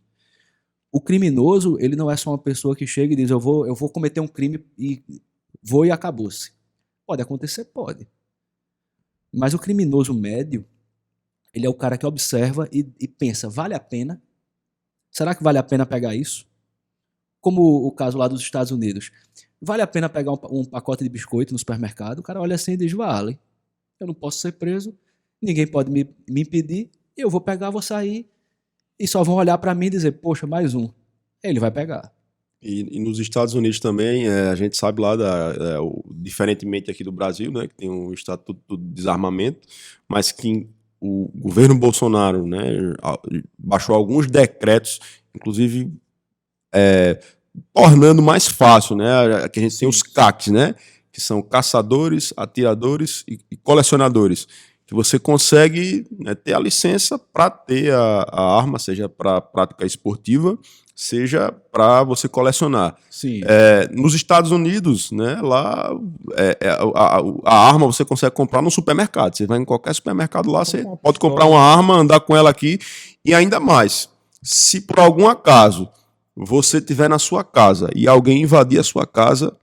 Speaker 3: O criminoso, ele não é só uma pessoa que chega e diz, eu vou cometer um crime e acabou-se. Pode acontecer? Pode. Mas o criminoso médio, ele é o cara que observa e pensa, vale a pena? Será que vale a pena pegar isso? Como o caso lá dos Estados Unidos. Vale a pena pegar um pacote de biscoito no supermercado? O cara olha assim e diz, vale. Eu não posso ser preso, ninguém pode me impedir, eu vou pegar, vou sair, e só vão olhar para mim e dizer, poxa, mais um. Ele vai pegar.
Speaker 2: E nos Estados Unidos também, a gente sabe lá, diferentemente aqui do Brasil, né, que tem o Estatuto do Desarmamento, mas que o governo Bolsonaro, né, baixou alguns decretos, inclusive tornando mais fácil, né, que a gente tem os CACs, né, que são caçadores, atiradores e colecionadores, que você consegue, né, ter a licença para ter a arma, seja para prática esportiva, seja para você colecionar.
Speaker 3: Sim.
Speaker 2: Nos Estados Unidos, né, lá a arma você consegue comprar no supermercado. Você vai em qualquer supermercado lá, você pode comprar uma arma, andar com ela aqui, e ainda mais, se por algum acaso você estiver na sua casa e alguém invadir a sua casa,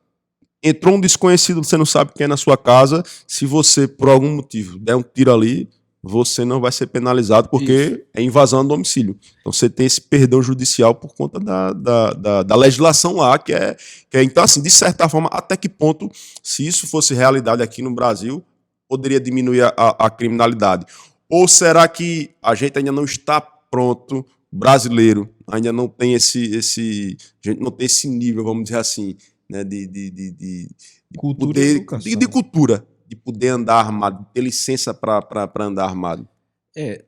Speaker 2: entrou um desconhecido, você não sabe quem é na sua casa, se você por algum motivo der um tiro ali, você não vai ser penalizado porque é invasão a domicílio. Então você tem esse perdão judicial por conta da legislação lá, que é. Então, assim, de certa forma, até que ponto, se isso fosse realidade aqui no Brasil, poderia diminuir a criminalidade? Ou será que a gente ainda não está pronto, brasileiro, ainda não tem a gente não tem esse nível, vamos dizer assim, né, de
Speaker 1: Cultura
Speaker 2: poder,
Speaker 1: e educação.
Speaker 2: de cultura, de poder andar armado, ter licença para andar armado.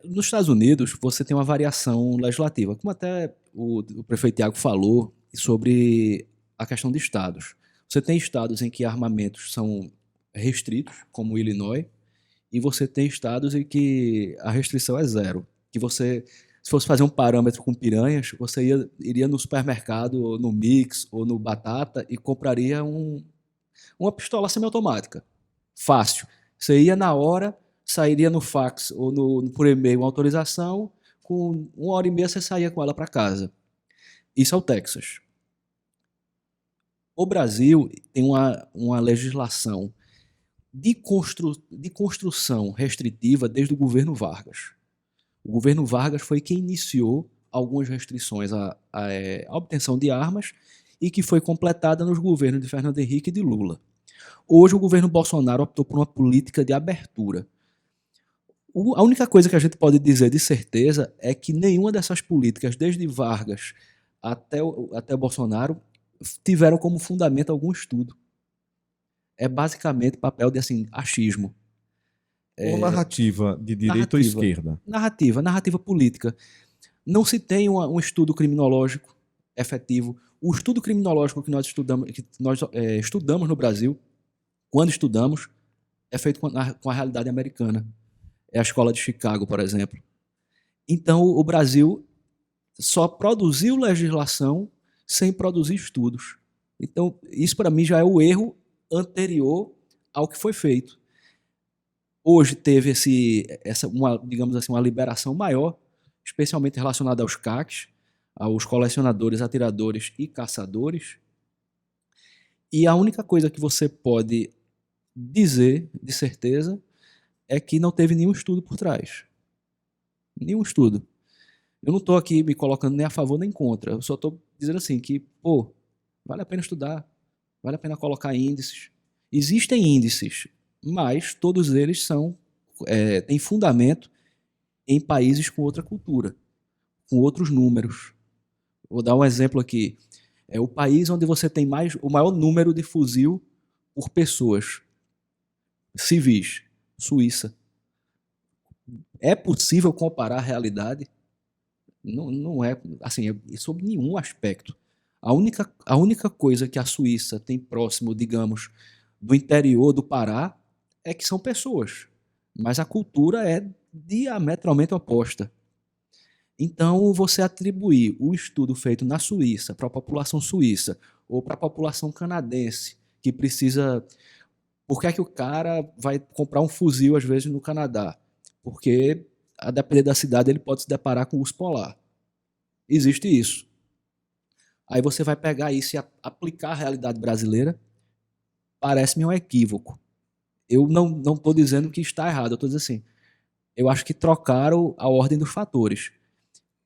Speaker 3: Nos Estados Unidos, você tem uma variação legislativa, como até o prefeito Thiago falou sobre a questão de estados. Você tem estados em que armamentos são restritos, como o Illinois, e você tem estados em que a restrição é zero. Que você, se fosse fazer um parâmetro com piranhas, você iria no supermercado, ou no Mix, ou no Batata, e compraria uma pistola semiautomática. Fácil. Você ia na hora, sairia no fax ou por e-mail uma autorização, com 1h30 você saía com ela para casa. Isso é o Texas. O Brasil tem uma legislação de construção restritiva desde o governo Vargas. O governo Vargas foi quem iniciou algumas restrições à obtenção de armas e que foi completada nos governos de Fernando Henrique e de Lula. Hoje o governo Bolsonaro optou por uma política de abertura. A única coisa que a gente pode dizer de certeza é que nenhuma dessas políticas, desde Vargas até Bolsonaro, tiveram como fundamento algum estudo. É basicamente papel de achismo.
Speaker 1: Ou narrativa de direita ou esquerda?
Speaker 3: Narrativa política. Não se tem um estudo criminológico efetivo. O estudo criminológico que nós estudamos no Brasil, quando estudamos, é feito com a realidade americana. É a escola de Chicago, por exemplo. Então, o Brasil só produziu legislação sem produzir estudos. Então, isso para mim já é o erro anterior ao que foi feito. Hoje teve digamos assim, uma liberação maior, especialmente relacionada aos CACs, aos colecionadores, atiradores e caçadores. E a única coisa que você pode dizer, de certeza, é que não teve nenhum estudo por trás. Nenhum estudo. Eu não estou aqui me colocando nem a favor nem contra. Eu só estou dizendo assim que, vale a pena estudar, vale a pena colocar índices. Existem índices, mas todos eles têm fundamento em países com outra cultura, com outros números. Vou dar um exemplo aqui. É o país onde você tem o maior número de fuzil por pessoas civis, Suíça. É possível comparar a realidade? Não é, assim, sob nenhum aspecto. A única coisa que a Suíça tem próximo, digamos, do interior do Pará é que são pessoas, mas a cultura é diametralmente oposta. Então, você atribuir o estudo feito na Suíça para a população suíça ou para a população canadense que precisa... Por que é que o cara vai comprar um fuzil, às vezes, no Canadá? Porque, a depender da cidade, ele pode se deparar com o urso polar. Existe isso. Aí você vai pegar isso e aplicar a realidade brasileira, parece-me um equívoco. Eu não estou dizendo que está errado, eu estou dizendo assim, eu acho que trocaram a ordem dos fatores.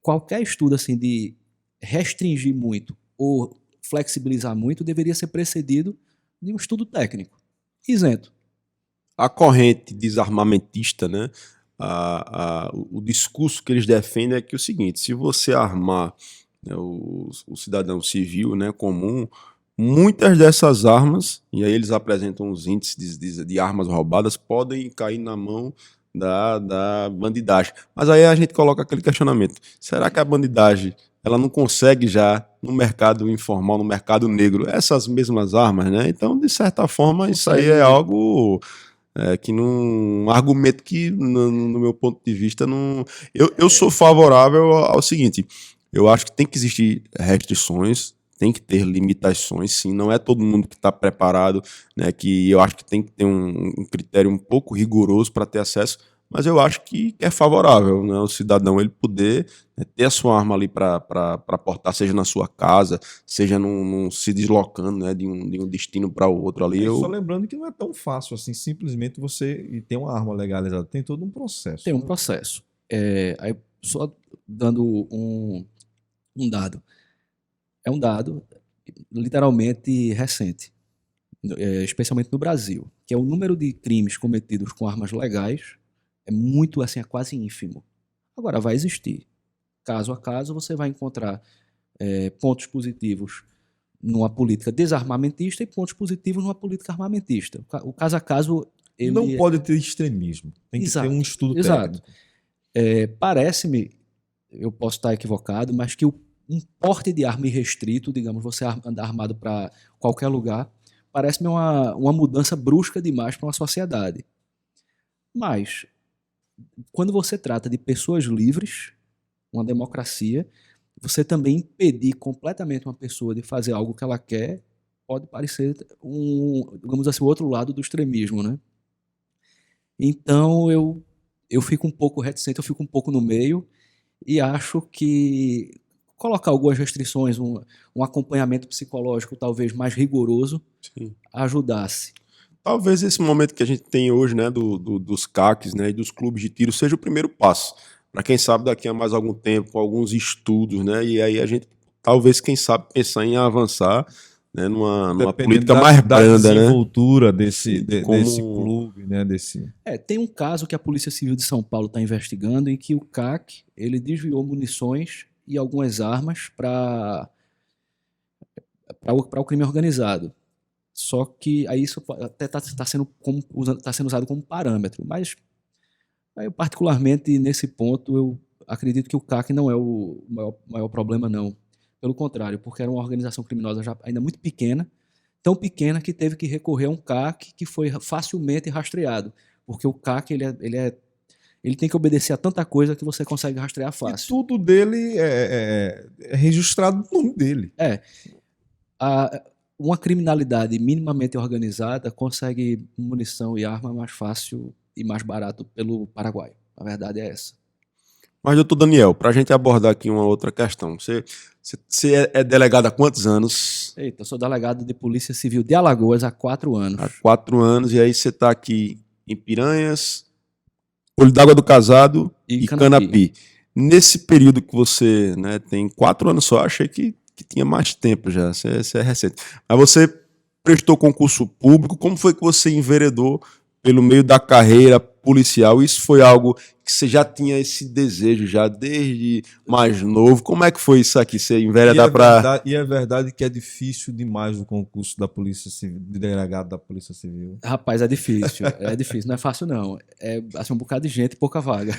Speaker 3: Qualquer estudo assim de restringir muito ou flexibilizar muito deveria ser precedido de um estudo técnico. Isento.
Speaker 2: A corrente desarmamentista, né? O discurso que eles defendem é que é o seguinte: se você armar, né, o cidadão civil, né, comum, muitas dessas armas, e aí eles apresentam os índices de armas roubadas, podem cair na mão da bandidagem. Mas aí a gente coloca aquele questionamento: será que a bandidagem ela não consegue já no mercado informal, no mercado negro, essas mesmas armas, né? Então, de certa forma, isso aí é algo que não, um argumento que, no meu ponto de vista, não. Eu sou favorável ao seguinte: eu acho que tem que existir restrições, tem que ter limitações, sim. Não é todo mundo que está preparado, né? Que eu acho que tem que ter um critério um pouco rigoroso para ter acesso, mas eu acho que é favorável, né? O cidadão ele poder, né, ter a sua arma ali para portar, seja na sua casa, seja se deslocando, né, de um destino para o outro ali.
Speaker 1: Só lembrando que não é tão fácil assim, simplesmente você ter uma arma legalizada. Tem todo um processo.
Speaker 3: Tem um
Speaker 1: né?
Speaker 3: processo. Aí, só dando um dado. É um dado literalmente recente, especialmente no Brasil, que é o número de crimes cometidos com armas legais é muito, assim, é quase ínfimo. Agora, vai existir. Caso a caso, você vai encontrar pontos positivos numa política desarmamentista e pontos positivos numa política armamentista. O caso a caso, ele...
Speaker 1: Não pode ter extremismo. Tem que ter um estudo
Speaker 3: exato.
Speaker 1: técnico.
Speaker 3: Parece-me, eu posso estar equivocado, mas que um porte de arma irrestrito, digamos, você andar armado para qualquer lugar, parece-me uma mudança brusca demais para uma sociedade. Mas, quando você trata de pessoas livres, uma democracia, você também impedir completamente uma pessoa de fazer algo que ela quer pode parecer digamos assim, o outro lado do extremismo, né? Então, eu fico um pouco reticente, eu fico um pouco no meio e acho que colocar algumas restrições, um acompanhamento psicológico talvez mais rigoroso,
Speaker 2: Sim.
Speaker 3: ajudasse.
Speaker 2: Talvez esse momento que a gente tem hoje, né, dos CACs, né, e dos clubes de tiro, seja o primeiro passo. Para quem sabe daqui a mais algum tempo, alguns estudos, né, e aí a gente talvez, quem sabe, pensar em avançar, né, numa política mais branda, né?
Speaker 1: Desenvoltura desse
Speaker 2: Como-
Speaker 1: clube, né?
Speaker 3: Tem um caso que a Polícia Civil de São Paulo está investigando em que o CAC ele desviou munições e algumas armas para o crime organizado. Só que aí isso até está sendo usado como parâmetro, mas eu, particularmente nesse ponto, eu acredito que o CAC não é o maior problema, não. Pelo contrário, porque era uma organização criminosa já ainda muito pequena, tão pequena que teve que recorrer a um CAC que foi facilmente rastreado, porque o CAC ele tem que obedecer a tanta coisa que você consegue rastrear
Speaker 1: E
Speaker 3: fácil.
Speaker 1: tudo dele é registrado no nome dele.
Speaker 3: Uma criminalidade minimamente organizada consegue munição e arma mais fácil e mais barato pelo Paraguai. A verdade é essa.
Speaker 2: Mas, doutor Daniel, para a gente abordar aqui uma outra questão, você é delegado há quantos anos?
Speaker 3: Eita, eu sou delegado de Polícia Civil de Alagoas há 4 anos.
Speaker 2: Há 4 anos, e aí você está aqui em Piranhas, Olho d'Água do Casado
Speaker 3: E
Speaker 2: e
Speaker 3: Canapi.
Speaker 2: Canapi. Nesse período que você, né, tem 4 anos só, achei que tinha mais tempo já, você é recente. Mas você prestou concurso público, como foi que você enveredou pelo meio da carreira policial? Isso foi algo que você já tinha esse desejo já desde mais novo? Como é que foi isso aqui? Você enveredar para...
Speaker 1: E é verdade que é difícil demais o concurso da Polícia Civil, de delegado da Polícia Civil.
Speaker 3: Rapaz, é difícil, não é fácil não. É assim, um bocado de gente e pouca vaga.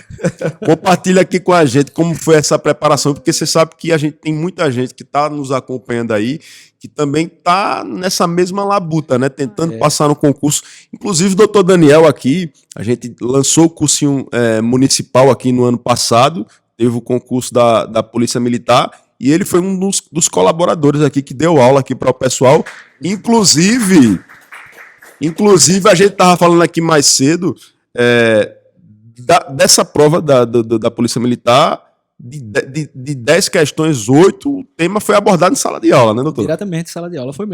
Speaker 2: Compartilha aqui com a gente como foi essa preparação, porque você sabe que a gente tem muita gente que está nos acompanhando aí, que também está nessa mesma labuta, né? Tentando passar no concurso. Inclusive, o doutor Daniel aqui, a gente lançou o cursinho municipal aqui no ano passado, teve o concurso da Polícia Militar, e ele foi um dos colaboradores aqui que deu aula aqui para o pessoal. Inclusive, a gente estava falando aqui mais cedo dessa prova da Polícia Militar, de 10 questões, 8, o tema foi abordado em sala de aula, né, doutor?
Speaker 3: Diretamente em sala de aula, foi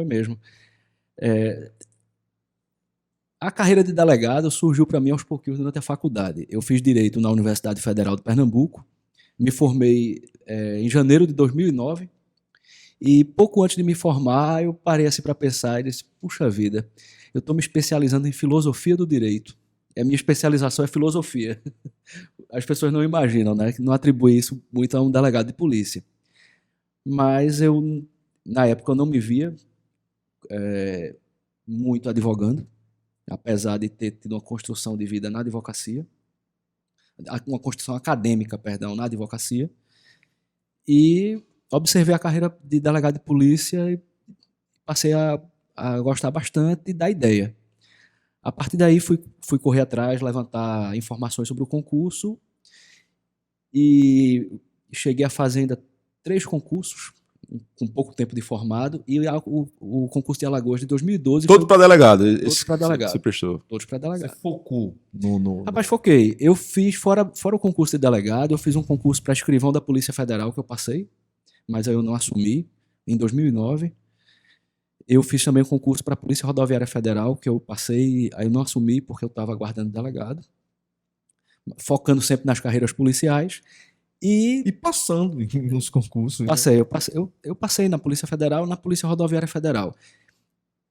Speaker 3: mesmo. A carreira de delegado surgiu para mim aos pouquinhos durante a faculdade. Eu fiz Direito na Universidade Federal de Pernambuco, me formei em janeiro de 2009, e pouco antes de me formar, eu parei assim para pensar e disse, puxa vida, eu estou me especializando em filosofia do direito. A minha especialização é filosofia. As pessoas não imaginam, né? Não atribuem isso muito a um delegado de polícia. Mas na época, eu não me via muito advogando, apesar de ter tido uma construção de vida na advocacia, uma construção acadêmica, perdão, na advocacia, e observei a carreira de delegado de polícia e passei a gostar bastante da ideia. A partir daí fui correr atrás, levantar informações sobre o concurso e cheguei a fazer ainda 3 concursos com pouco tempo de formado e o concurso de Alagoas de 2012
Speaker 2: Todo para delegado.
Speaker 3: Todos para delegado.
Speaker 2: Você prestou.
Speaker 3: Todos para delegado.
Speaker 1: Você focou no...
Speaker 3: Rapaz, foquei. Eu fiz, fora o concurso de delegado, eu fiz um concurso para escrivão da Polícia Federal que eu passei, mas aí eu não assumi, em 2009. Eu fiz também um concurso para a Polícia Rodoviária Federal, que eu passei, aí eu não assumi porque eu estava aguardando delegado, focando sempre nas carreiras policiais.
Speaker 1: E passando nos concursos.
Speaker 3: Eu passei na Polícia Federal e na Polícia Rodoviária Federal.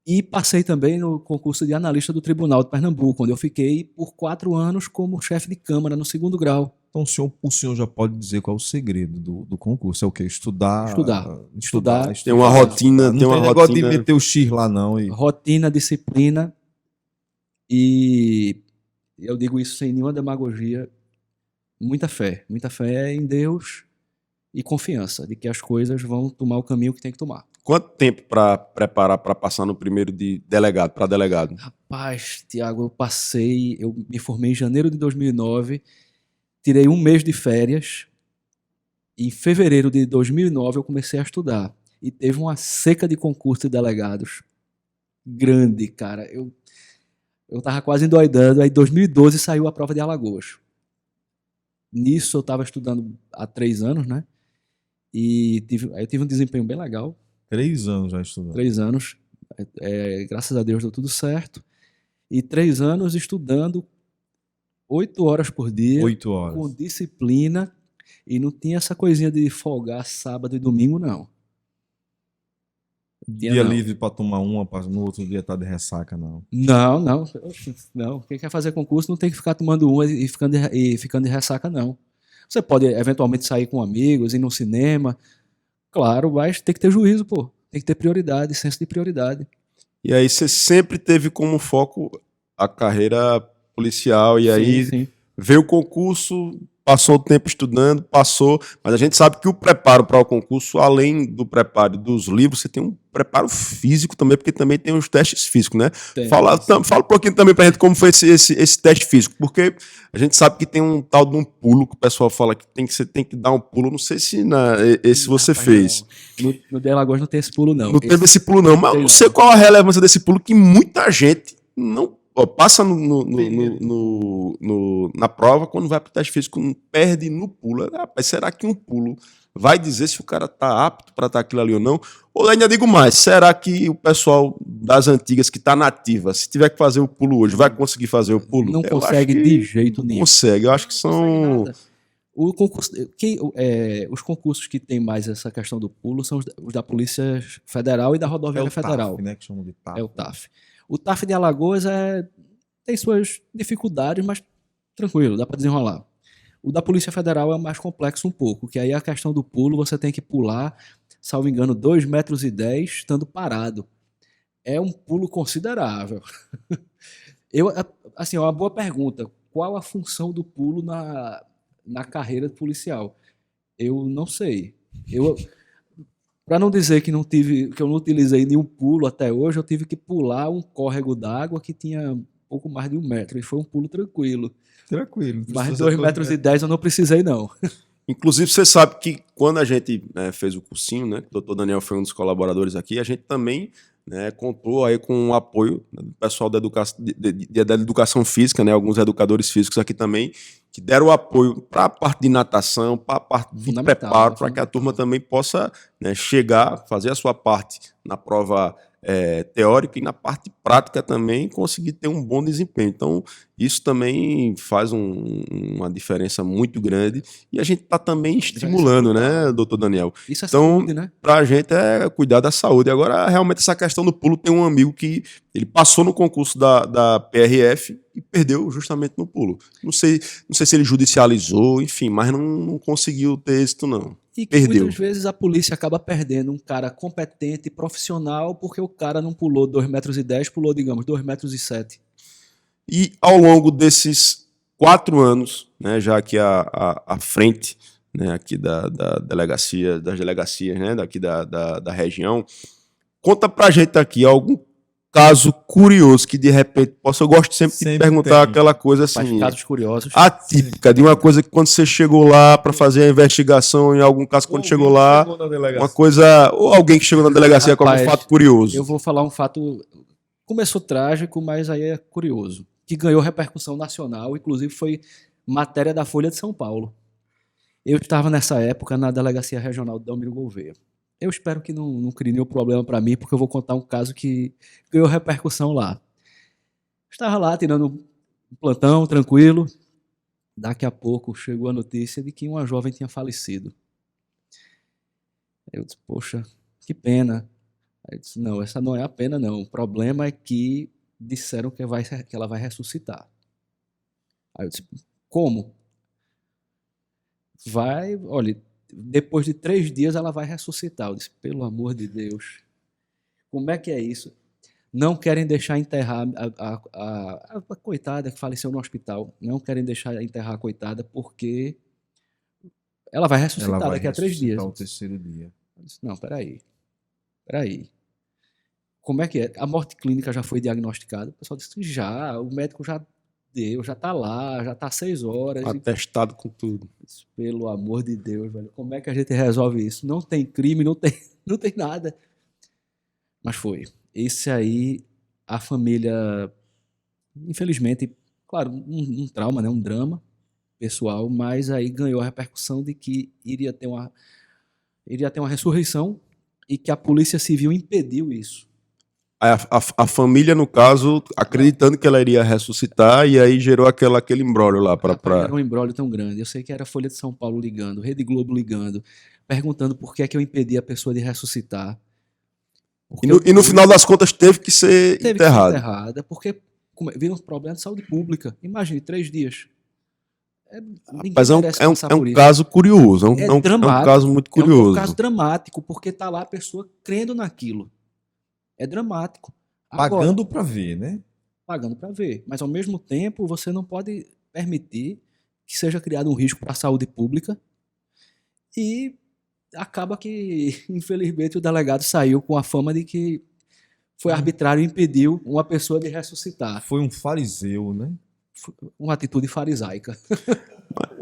Speaker 3: E passei também no concurso de analista do Tribunal de Pernambuco, onde eu fiquei por 4 anos como chefe de Câmara no 2º grau.
Speaker 1: Então o senhor já pode dizer qual é o segredo do concurso. É o quê? Estudar.
Speaker 2: Tem uma rotina.
Speaker 1: Não
Speaker 2: tem uma
Speaker 1: negócio de
Speaker 2: rotina.
Speaker 1: meter o X lá, não.
Speaker 3: Rotina, disciplina e eu digo isso sem nenhuma demagogia. Muita fé em Deus e confiança de que as coisas vão tomar o caminho que tem que tomar.
Speaker 2: Quanto tempo para preparar para passar no primeiro de delegado, para delegado?
Speaker 3: Rapaz, Tiago, eu me formei em janeiro de 2009, tirei 1 mês de férias, e em fevereiro de 2009 eu comecei a estudar. E teve uma seca de concurso de delegados grande, cara. Eu tava quase endoidando, aí em 2012 saiu a prova de Alagoas. Nisso eu estava estudando há 3 anos, né? E aí eu tive um desempenho bem legal.
Speaker 1: 3 anos já estudando.
Speaker 3: 3 anos. Graças a Deus deu tudo certo. E 3 anos estudando 8 horas por dia.
Speaker 1: 8 horas.
Speaker 3: Com disciplina. E não tinha essa coisinha de folgar sábado e domingo, não.
Speaker 1: Dia livre para tomar uma, no outro dia tá de ressaca, não.
Speaker 3: Não. Quem quer fazer concurso não tem que ficar tomando uma e ficando de ressaca, não. Você pode eventualmente sair com amigos, ir no cinema, claro, mas tem que ter juízo, pô. Tem que ter prioridade, senso de prioridade.
Speaker 2: E aí você sempre teve como foco a carreira policial, e aí
Speaker 3: Sim.
Speaker 2: veio o concurso, passou o tempo estudando, mas a gente sabe que o preparo para o concurso, além do preparo dos livros, você tem um preparo físico também, porque também tem os testes físicos, né? Fala um pouquinho também pra gente como foi esse teste físico, porque a gente sabe que tem um tal de um pulo, que o pessoal fala que você tem que dar um pulo, não sei se esse você fez.
Speaker 3: No de Alagoas não tem esse pulo, não.
Speaker 2: Não teve esse pulo, não, mas eu não sei qual a relevância desse pulo, que muita gente não passa na prova, quando vai pro teste físico, perde no pulo. Rapaz, será que um pulo vai dizer se o cara tá apto para estar aquilo ali ou não? Ou ainda digo mais, será que o pessoal das antigas que tá nativa, se tiver que fazer o pulo hoje, vai conseguir fazer o pulo?
Speaker 3: Não consegue de jeito nenhum.
Speaker 2: Consegue, eu acho que são...
Speaker 3: O concurso, os concursos que tem mais essa questão do pulo são os da Polícia Federal e da Rodoviária Federal.
Speaker 1: TAF, né, que chamam de TAF.
Speaker 3: É o TAF. O TAF de Alagoas tem suas dificuldades, mas tranquilo, dá para desenrolar. O da Polícia Federal é mais complexo um pouco, que aí a questão do pulo, você tem que pular, salvo engano, 2,10 metros estando parado. É um pulo considerável. Assim, é uma boa pergunta. Qual a função do pulo na carreira policial? Eu não sei. Para não dizer que eu não utilizei nenhum pulo até hoje, eu tive que pular um córrego d'água que tinha pouco mais de 1 metro, e foi um pulo tranquilo. Mas 2,10 metros eu não precisei, não.
Speaker 2: Inclusive, você sabe que quando a gente fez o cursinho, né, que o doutor Daniel foi um dos colaboradores aqui, a gente também contou aí com o apoio do pessoal da educação física, né, alguns educadores físicos aqui também, que deram apoio para a parte de natação, para a parte de preparo, para que a turma também possa chegar, fazer a sua parte na prova teórica e na parte prática também conseguir ter um bom desempenho. Então, isso também faz uma diferença muito grande e a gente está também estimulando, né, doutor Daniel?
Speaker 3: Isso é
Speaker 2: então,
Speaker 3: saúde, né?
Speaker 2: Para a gente é cuidar da saúde. Agora, realmente, essa questão do pulo, tem um amigo que ele passou no concurso da PRF e perdeu justamente no pulo. Não sei se ele judicializou, enfim, mas não conseguiu ter êxito, não.
Speaker 3: E que muitas vezes a polícia acaba perdendo um cara competente, profissional, porque o cara não pulou 2,10 metros, pulou, digamos, 2,07 metros.
Speaker 2: E ao longo desses 4 anos, né, já aqui à frente, né, aqui das delegacias, né, daqui da região, conta pra gente aqui algum caso curioso que de repente possa. Eu gosto sempre de
Speaker 1: Sempre
Speaker 2: perguntar
Speaker 1: tem.
Speaker 2: aquela coisa
Speaker 3: Faz
Speaker 2: assim,
Speaker 3: casos curiosos.
Speaker 2: atípica, de uma coisa que quando você chegou lá para fazer a investigação, em algum caso, quando chegou lá,
Speaker 1: Chegou na delegacia.
Speaker 2: uma coisa. Ou alguém que chegou na delegacia com algum
Speaker 3: Rapaz,
Speaker 2: fato curioso.
Speaker 3: Eu vou falar um fato. Começou trágico, mas aí é curioso. Que ganhou repercussão nacional, inclusive foi matéria da Folha de São Paulo. Eu estava nessa época na Delegacia Regional de Delmiro Gouveia. Eu espero que não crie nenhum problema para mim, porque eu vou contar um caso que ganhou repercussão lá. Estava lá tirando um plantão, tranquilo. Daqui a pouco chegou a notícia de que uma jovem tinha falecido. Eu disse, poxa, que pena. Aí eu disse, não, essa não é a pena, não. O problema é que disseram que ela vai ressuscitar. Aí eu disse, como? Vai, olha, depois de 3 dias ela vai ressuscitar. Eu disse, pelo amor de Deus, como é que é isso? Não querem deixar enterrar a coitada que faleceu no hospital. Não querem deixar enterrar a coitada porque ela vai ressuscitar
Speaker 1: Ela vai
Speaker 3: daqui a 3 dias.
Speaker 1: ressuscitar o terceiro dia.
Speaker 3: Eu disse, não, peraí. Como é que é? A morte clínica já foi diagnosticada? O pessoal disse, já, o médico já deu, já tá lá, já tá 6 horas.
Speaker 2: Atestado com tudo.
Speaker 3: Disse, pelo amor de Deus, velho, como é que a gente resolve isso? Não tem crime, não tem nada. Mas foi. Esse aí, a família, infelizmente, claro, um trauma, né, um drama pessoal, mas aí ganhou a repercussão de que iria ter uma ressurreição e que a Polícia Civil impediu isso.
Speaker 2: A família, no caso, acreditando que ela iria ressuscitar, e aí gerou aquele imbróglio lá.
Speaker 3: Era um imbróglio tão grande. Eu sei que era a Folha de São Paulo ligando, Rede Globo ligando, perguntando por que é que eu impedi a pessoa de ressuscitar.
Speaker 2: E no final das contas teve que ser
Speaker 3: Teve
Speaker 2: enterrado.
Speaker 3: que ser enterrada, porque vira um problema de saúde pública. Imagine, 3 dias. Ninguém
Speaker 2: Mas
Speaker 3: merece passar
Speaker 2: é
Speaker 3: por
Speaker 2: um
Speaker 3: isso.
Speaker 2: caso curioso,
Speaker 3: É
Speaker 2: é um
Speaker 3: dramático.
Speaker 2: caso muito
Speaker 3: É um
Speaker 2: curioso.
Speaker 3: caso dramático, porque tá lá a pessoa crendo naquilo. É dramático. Agora,
Speaker 1: Pagando pra ver, né?
Speaker 3: pagando para ver. Mas, ao mesmo tempo, você não pode permitir que seja criado um risco para a saúde pública e acaba que, infelizmente, o delegado saiu com a fama de que foi arbitrário e impediu uma pessoa de ressuscitar.
Speaker 1: Foi um fariseu, né?
Speaker 3: Uma atitude farisaica.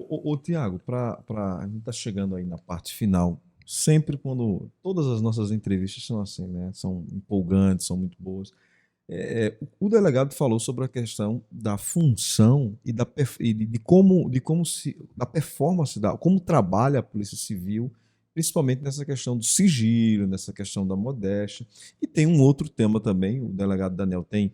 Speaker 1: Ô Tiago, a gente tá chegando aí na parte final. Sempre quando todas as nossas entrevistas são assim, né? São empolgantes, são muito boas. O delegado falou sobre a questão da função e de como da performance, como trabalha a Polícia Civil, principalmente nessa questão do sigilo, nessa questão da modéstia. E tem um outro tema também, o delegado Daniel tem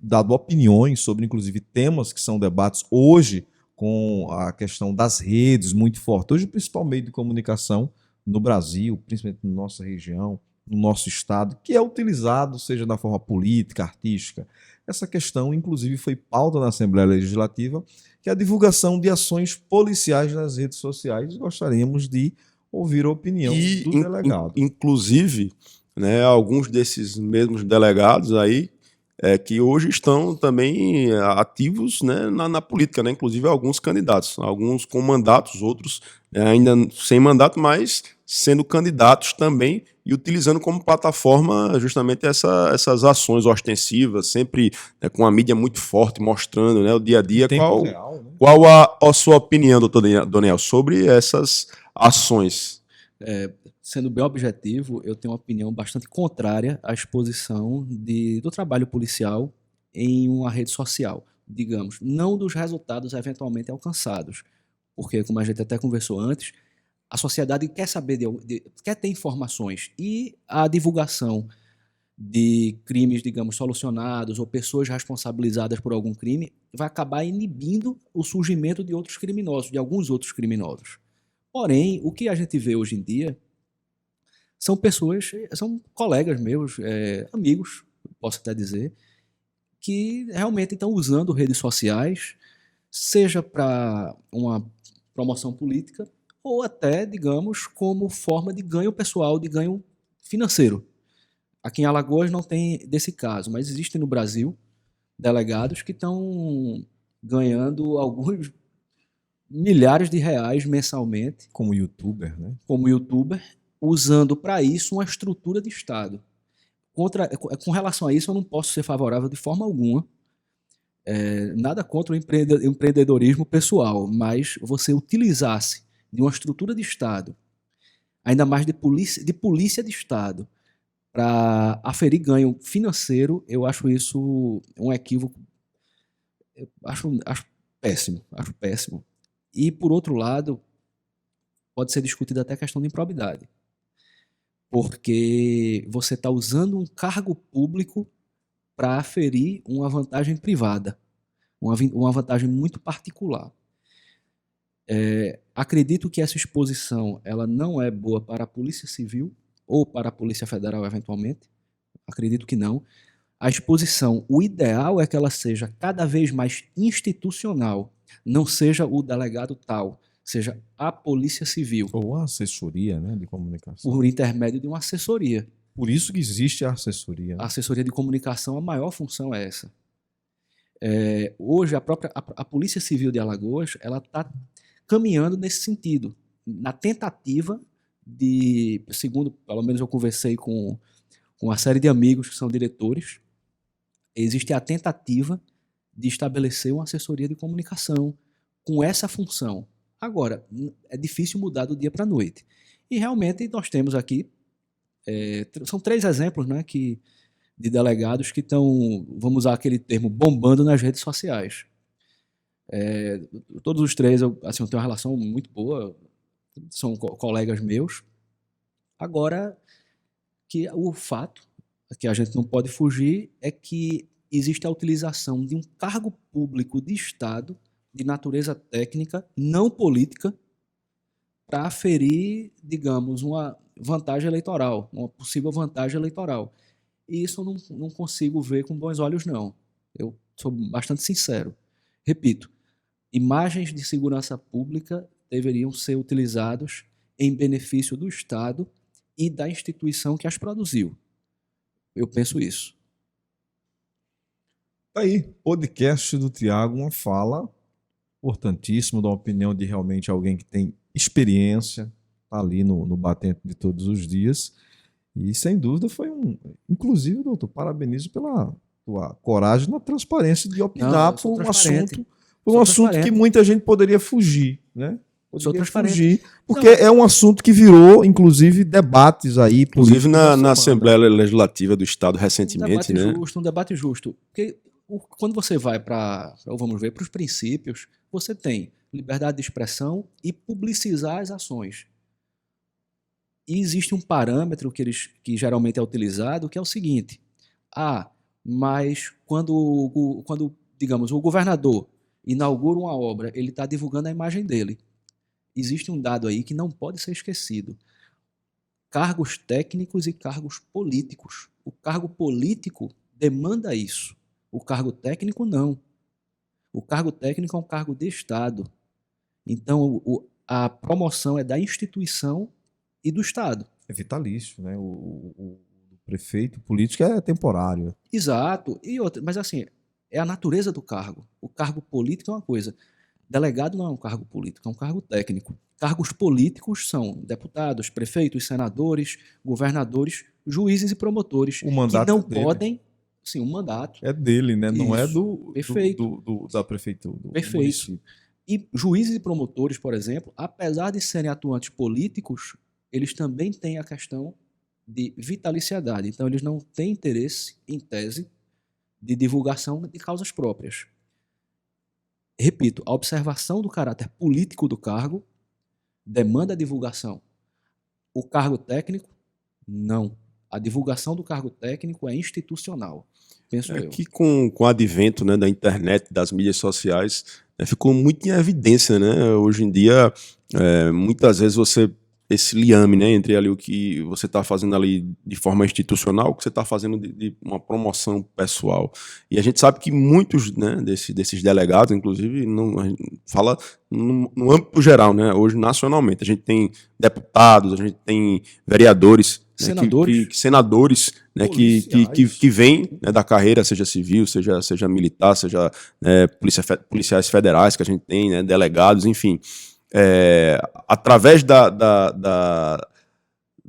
Speaker 1: dado opiniões sobre, inclusive, temas que são debates hoje com a questão das redes muito forte. Hoje, o principal meio de comunicação no Brasil, principalmente na nossa região, no nosso estado, que é utilizado, seja na forma política, artística. Essa questão, inclusive, foi pauta na Assembleia Legislativa, que é a divulgação de ações policiais nas redes sociais. Gostaríamos de ouvir a opinião do delegado.
Speaker 2: Inclusive, né, alguns desses mesmos delegados aí, que hoje estão também ativos, né, na política, né, inclusive alguns candidatos, alguns com mandatos, outros ainda sem mandato, mas sendo candidatos também e utilizando como plataforma justamente essas ações ostensivas, sempre com a mídia muito forte, mostrando, né, o dia a dia. Qual a sua opinião, doutor Daniel, sobre essas ações?
Speaker 3: Sendo bem objetivo, eu tenho uma opinião bastante contrária à exposição do trabalho policial em uma rede social, digamos, não dos resultados eventualmente alcançados, porque, como a gente até conversou antes, a sociedade quer saber, quer ter informações, e a divulgação de crimes, digamos, solucionados ou pessoas responsabilizadas por algum crime vai acabar inibindo o surgimento de outros criminosos, de alguns outros criminosos. Porém, o que a gente vê hoje em dia são pessoas, são colegas meus, amigos, posso até dizer, que realmente estão usando redes sociais, seja para uma promoção política ou até, digamos, como forma de ganho pessoal, de ganho financeiro. Aqui em Alagoas não tem desse caso, mas existem no Brasil delegados que estão ganhando alguns milhares de reais mensalmente.
Speaker 1: Como youtuber, né?
Speaker 3: Como youtuber, usando para isso uma estrutura de Estado. Com relação a isso, eu não posso ser favorável de forma alguma. Nada contra o empreendedorismo pessoal, mas você utilizasse de uma estrutura de Estado, ainda mais de polícia de Estado, para aferir ganho financeiro, eu acho isso um equívoco. Eu acho péssimo. E, por outro lado, pode ser discutida até a questão de improbidade. Porque você está usando um cargo público para aferir uma vantagem privada, uma vantagem muito particular. Acredito que essa exposição ela não é boa para a Polícia Civil ou para a Polícia Federal, eventualmente. Acredito que não. A exposição, o ideal é que ela seja cada vez mais institucional, não seja o delegado tal, seja a Polícia Civil.
Speaker 1: Ou a assessoria, né, de comunicação.
Speaker 3: Por intermédio de uma assessoria.
Speaker 1: Por isso que existe a assessoria. Né?
Speaker 3: A assessoria de comunicação, a maior função é essa. Hoje, a Polícia Civil de Alagoas ela está caminhando nesse sentido, na tentativa de, segundo, pelo menos eu conversei com uma série de amigos que são diretores, existe a tentativa de estabelecer uma assessoria de comunicação com essa função. Agora, é difícil mudar do dia para a noite. E realmente nós temos aqui, são 3 exemplos, né, de delegados que estão, vamos usar aquele termo, bombando nas redes sociais. Todos os 3, eu tenho uma relação muito boa, são colegas meus. Agora, que o fato que a gente não pode fugir é que existe a utilização de um cargo público de Estado de natureza técnica, não política, para aferir, digamos, uma vantagem eleitoral, uma possível vantagem eleitoral. E isso eu não consigo ver com bons olhos, não. Eu sou bastante sincero. Repito, imagens de segurança pública deveriam ser utilizados em benefício do Estado e da instituição que as produziu. Eu penso isso.
Speaker 1: Aí, podcast do Tiago, uma fala importantíssima, da opinião de realmente alguém que tem experiência, tá ali no batente de todos os dias. E, sem dúvida, foi inclusive, doutor, parabenizo pela tua coragem na transparência de opinar por um assunto que muita gente poderia fugir, né? Poderia fugir, porque é um assunto que virou, inclusive, debates aí.
Speaker 2: Inclusive na Assembleia Legislativa do Estado recentemente,
Speaker 3: um debate justo. Porque quando você vai para os princípios, você tem liberdade de expressão e publicizar as ações. E existe um parâmetro que geralmente é utilizado, que é o seguinte: mas quando, digamos, o governador inaugura uma obra, ele está divulgando a imagem dele. Existe um dado aí que não pode ser esquecido. Cargos técnicos e cargos políticos. O cargo político demanda isso. O cargo técnico, não. O cargo técnico é um cargo de Estado. Então, a promoção é da instituição e do Estado.
Speaker 1: É vitalício, né? O prefeito político é temporário.
Speaker 3: Exato. Mas assim, é a natureza do cargo. O cargo político é uma coisa. Delegado não é um cargo político, é um cargo técnico. Cargos políticos são deputados, prefeitos, senadores, governadores, juízes e promotores.
Speaker 1: O mandato
Speaker 3: que não
Speaker 1: dele.
Speaker 3: Podem... Sim, o mandato.
Speaker 1: É dele, né?
Speaker 3: Isso.
Speaker 1: Não é da prefeitura. Do
Speaker 3: Perfeito.
Speaker 1: município.
Speaker 3: E juízes e promotores, por exemplo, apesar de serem atuantes políticos, eles também têm a questão de vitaliciedade. Então, eles não têm interesse, em tese, de divulgação de causas próprias. Repito, a observação do caráter político do cargo demanda a divulgação. O cargo técnico, não. A divulgação do cargo técnico é institucional, penso eu.
Speaker 2: Que com o advento, né, da internet, das mídias sociais, ficou muito em evidência, né? Hoje em dia, muitas vezes esse liame, né, entre ali o que você está fazendo ali de forma institucional, o que você está fazendo de uma promoção pessoal. E a gente sabe que muitos, né, desses delegados, inclusive, a gente fala no âmbito geral, né, hoje nacionalmente. A gente tem deputados, a gente tem vereadores, senadores, né, que vêm, né, da carreira, seja civil, seja militar, seja policiais federais que a gente tem, né, delegados, enfim. Através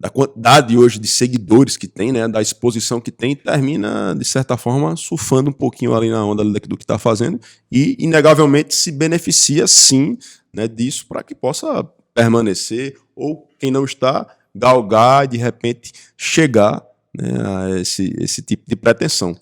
Speaker 2: da quantidade hoje de seguidores que tem, né, da exposição que tem, termina, de certa forma, surfando um pouquinho ali na onda do que está fazendo e, inegavelmente, se beneficia, sim, né, disso para que possa permanecer ou, quem não está, galgar e, de repente, chegar, né, a esse tipo de pretensão.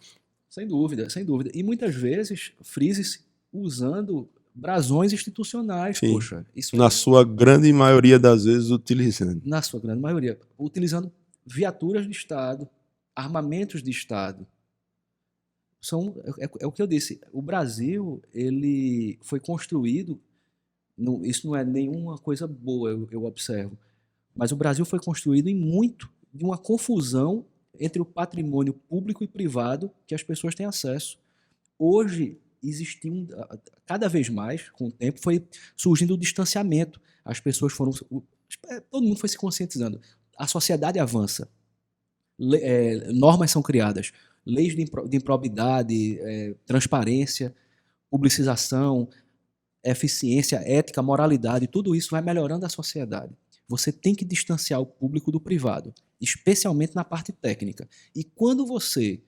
Speaker 3: Sem dúvida, sem dúvida. E muitas vezes, frise-se usando brasões institucionais,
Speaker 2: Sim.
Speaker 3: poxa. Isso
Speaker 2: Na sua grande maioria das vezes, utilizando.
Speaker 3: na sua grande maioria, utilizando viaturas de Estado, armamentos de Estado. É o que eu disse, o Brasil ele foi construído, isso não é nenhuma coisa boa, eu observo, mas o Brasil foi construído em muito de uma confusão entre o patrimônio público e privado que as pessoas têm acesso. Hoje, existiu, cada vez mais, com o tempo, foi surgindo o distanciamento. As pessoas foram... Todo mundo foi se conscientizando. A sociedade avança. Normas são criadas. Leis de improbidade, transparência, publicização, eficiência, ética, moralidade, tudo isso vai melhorando a sociedade. Você tem que distanciar o público do privado, especialmente na parte técnica. E quando você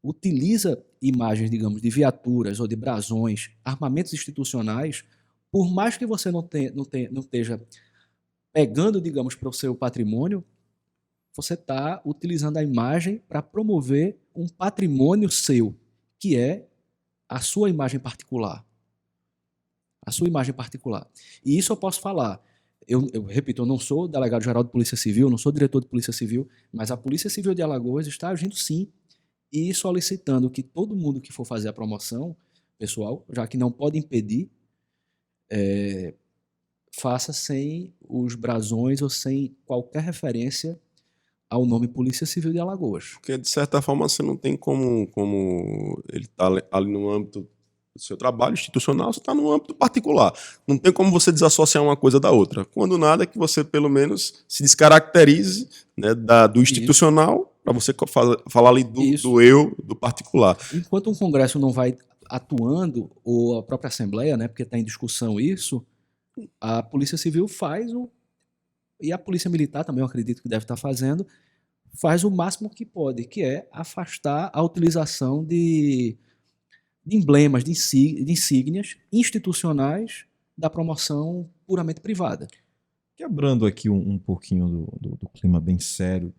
Speaker 3: utiliza imagens, digamos, de viaturas ou de brasões, armamentos institucionais, por mais que você não esteja pegando, digamos, para o seu patrimônio, você está utilizando a imagem para promover um patrimônio seu, que é a sua imagem particular. A sua imagem particular. E isso eu posso falar. Eu repito, eu não sou delegado-geral de Polícia Civil, não sou diretor de Polícia Civil, mas a Polícia Civil de Alagoas está agindo sim e solicitando que todo mundo que for fazer a promoção, pessoal, já que não pode impedir, faça sem os brasões ou sem qualquer referência ao nome Polícia Civil de Alagoas.
Speaker 2: Porque, de certa forma, você não tem como ele está ali no âmbito do seu trabalho institucional, você está no âmbito particular. Não tem como você desassociar uma coisa da outra. Quando nada, que você, pelo menos, se descaracterize, né, do institucional para você falar ali do eu, do particular.
Speaker 3: Enquanto um congresso não vai atuando, ou a própria Assembleia, né, porque está em discussão isso, a Polícia Civil faz e a Polícia Militar também, eu acredito que deve estar fazendo, faz o máximo que pode, que é afastar a utilização de emblemas, de insígnias institucionais da promoção puramente privada.
Speaker 1: Quebrando aqui um pouquinho do clima bem sério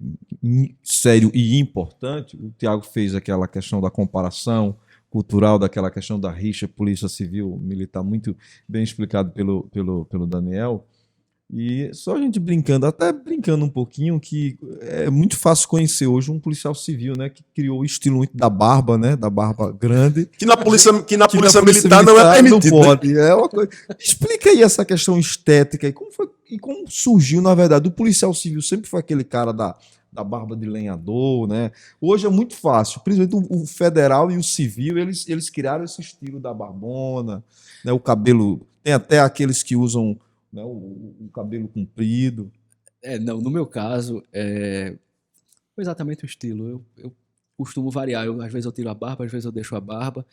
Speaker 1: e importante, o Tiago fez aquela questão da comparação cultural, daquela questão da rixa polícia civil militar, muito bem explicado pelo Daniel. E só a gente brincando, até brincando um pouquinho, que é muito fácil conhecer hoje um policial civil, né, que criou o estilo muito da barba, né, da barba grande.
Speaker 2: Que na polícia militar não é permitido.
Speaker 1: Não pode. Né? É uma coisa... Explica aí essa questão estética e como surgiu, na verdade. O policial civil sempre foi aquele cara da barba de lenhador, né? Hoje é muito fácil, principalmente o federal e o civil, eles criaram esse estilo da barbona, né, o cabelo, tem até aqueles que usam, né, o cabelo comprido.
Speaker 3: Não, no meu caso, foi exatamente o estilo. Eu costumo variar. Às vezes eu tiro a barba, às vezes eu deixo a barba.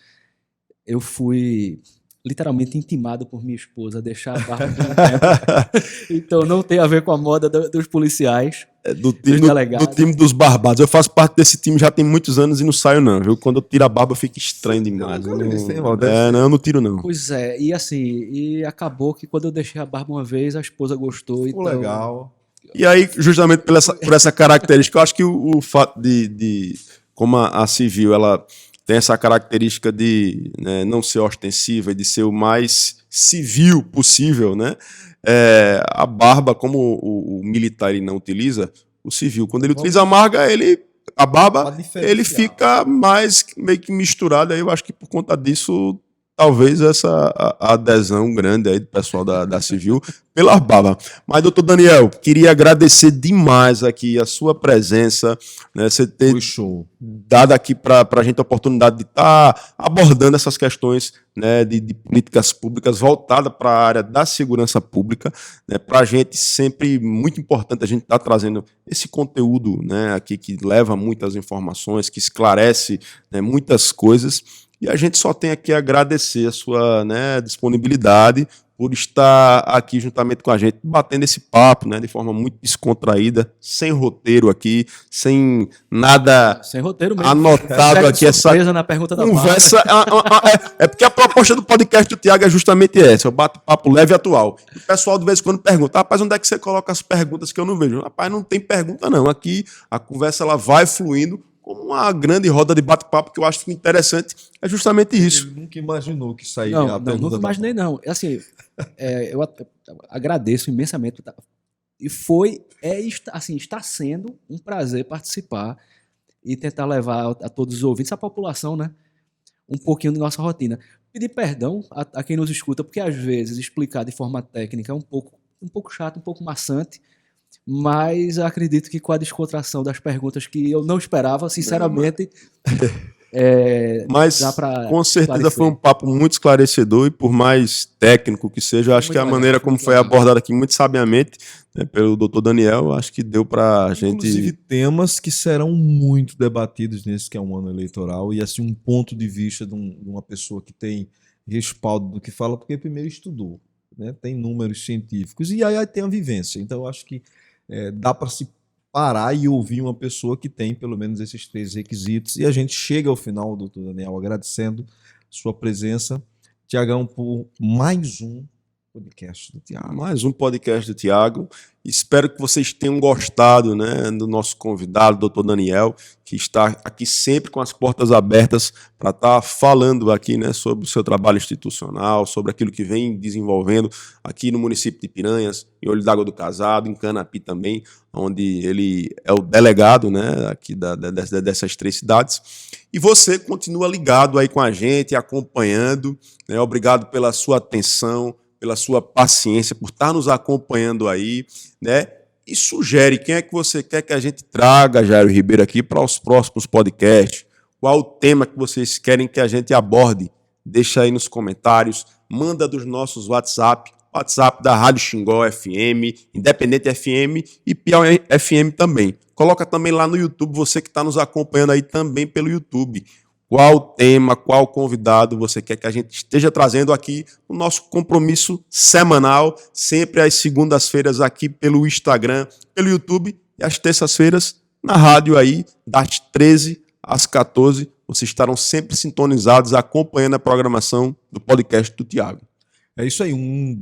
Speaker 3: Eu fui literalmente intimado por minha esposa a deixar a barba por um tempo. Então não tem a ver com a moda dos policiais,
Speaker 2: do time dos barbados. Eu faço parte desse time já tem muitos anos e não saio não, viu? Quando eu tiro a barba fica estranho demais. Eu não tiro não.
Speaker 3: Pois é, e assim, e acabou que quando eu deixei a barba uma vez, a esposa gostou.
Speaker 1: Ficou
Speaker 3: então...
Speaker 1: legal.
Speaker 2: E aí, justamente por essa característica, eu acho que o fato de como a civil, ela tem essa característica de, né, não ser ostensiva e de ser o mais civil possível, né? A barba, como o militar ele não utiliza, o civil, quando ele utiliza a barba, ele fica mais meio que misturado. Aí eu acho que por conta disso, talvez essa adesão grande aí do pessoal da civil pela barba. Mas, doutor Daniel, queria agradecer demais aqui a sua presença, né, você ter dado aqui para a gente a oportunidade de estar abordando essas questões, né, de políticas públicas voltadas para a área da segurança pública. Né, para a gente sempre muito importante a gente estar trazendo esse conteúdo, né, aqui que leva muitas informações, que esclarece, né, muitas coisas. E a gente só tem aqui a agradecer a sua, né, disponibilidade por estar aqui juntamente com a gente, batendo esse papo, né, de forma muito descontraída, sem roteiro aqui, sem nada
Speaker 3: Sem roteiro mesmo.
Speaker 2: anotado
Speaker 3: Pega
Speaker 2: aqui, essa
Speaker 3: surpresa na pergunta da
Speaker 2: conversa. É porque a proposta do podcast do Tiago é justamente essa, eu bato papo leve e atual. E o pessoal de vez em quando pergunta, rapaz, onde é que você coloca as perguntas que eu não vejo? Rapaz, não tem pergunta não, aqui a conversa ela vai fluindo como uma grande roda de bate-papo, que eu acho interessante, é justamente isso.
Speaker 1: Ele nunca imaginou que isso aí
Speaker 3: Não,
Speaker 1: a
Speaker 3: não,
Speaker 1: pergunta
Speaker 3: nunca
Speaker 1: da-
Speaker 3: imaginei, não. Assim, eu agradeço imensamente. E assim, está sendo um prazer participar e tentar levar a todos os ouvintes, a população, né, um pouquinho da nossa rotina. Pedir perdão a quem nos escuta, porque às vezes explicar de forma técnica é um pouco chato, um pouco maçante, mas eu acredito que com a descontração das perguntas que eu não esperava, sinceramente,
Speaker 2: Mas
Speaker 3: dá para
Speaker 2: com certeza foi um papo muito esclarecedor e por mais técnico que seja, eu acho que a maneira como foi abordado aqui muito sabiamente, né, pelo Dr. Daniel, acho que deu para a
Speaker 1: Inclusive
Speaker 2: gente...
Speaker 1: temas que serão muito debatidos nesse que é um ano eleitoral e assim um ponto de vista de uma pessoa que tem respaldo do que fala, porque primeiro estudou, né? Tem números científicos e aí tem a vivência. Então eu acho que dá para se parar e ouvir uma pessoa que tem pelo menos esses 3 requisitos. E a gente chega ao final, doutor Daniel, agradecendo sua presença. Tiagão, por mais um podcast do Tiago.
Speaker 2: Mais um podcast do Tiago. Espero que vocês tenham gostado, né, do nosso convidado, doutor Daniel, que está aqui sempre com as portas abertas para estar falando aqui, né, sobre o seu trabalho institucional, sobre aquilo que vem desenvolvendo aqui no município de Piranhas, em Olho d'Água do Casado, em Canapi também, onde ele é o delegado, né, aqui dessas 3 cidades. E você continua ligado aí com a gente, acompanhando, né, obrigado pela sua atenção, pela sua paciência, por estar nos acompanhando aí, né? E sugere quem é que você quer que a gente traga, Jairo Ribeiro, aqui para os próximos podcasts. Qual o tema que vocês querem que a gente aborde? Deixa aí nos comentários, manda dos nossos WhatsApp da Rádio Xingó FM, Independente FM e Piauí FM também. Coloca também lá no YouTube, você que está nos acompanhando aí também pelo YouTube. Qual tema, qual convidado você quer que a gente esteja trazendo aqui no nosso compromisso semanal, sempre às segundas-feiras aqui pelo Instagram, pelo YouTube e às terças-feiras na rádio aí, das 13 às 14. Vocês estarão sempre sintonizados acompanhando a programação do podcast do Tiago.
Speaker 1: É isso aí, um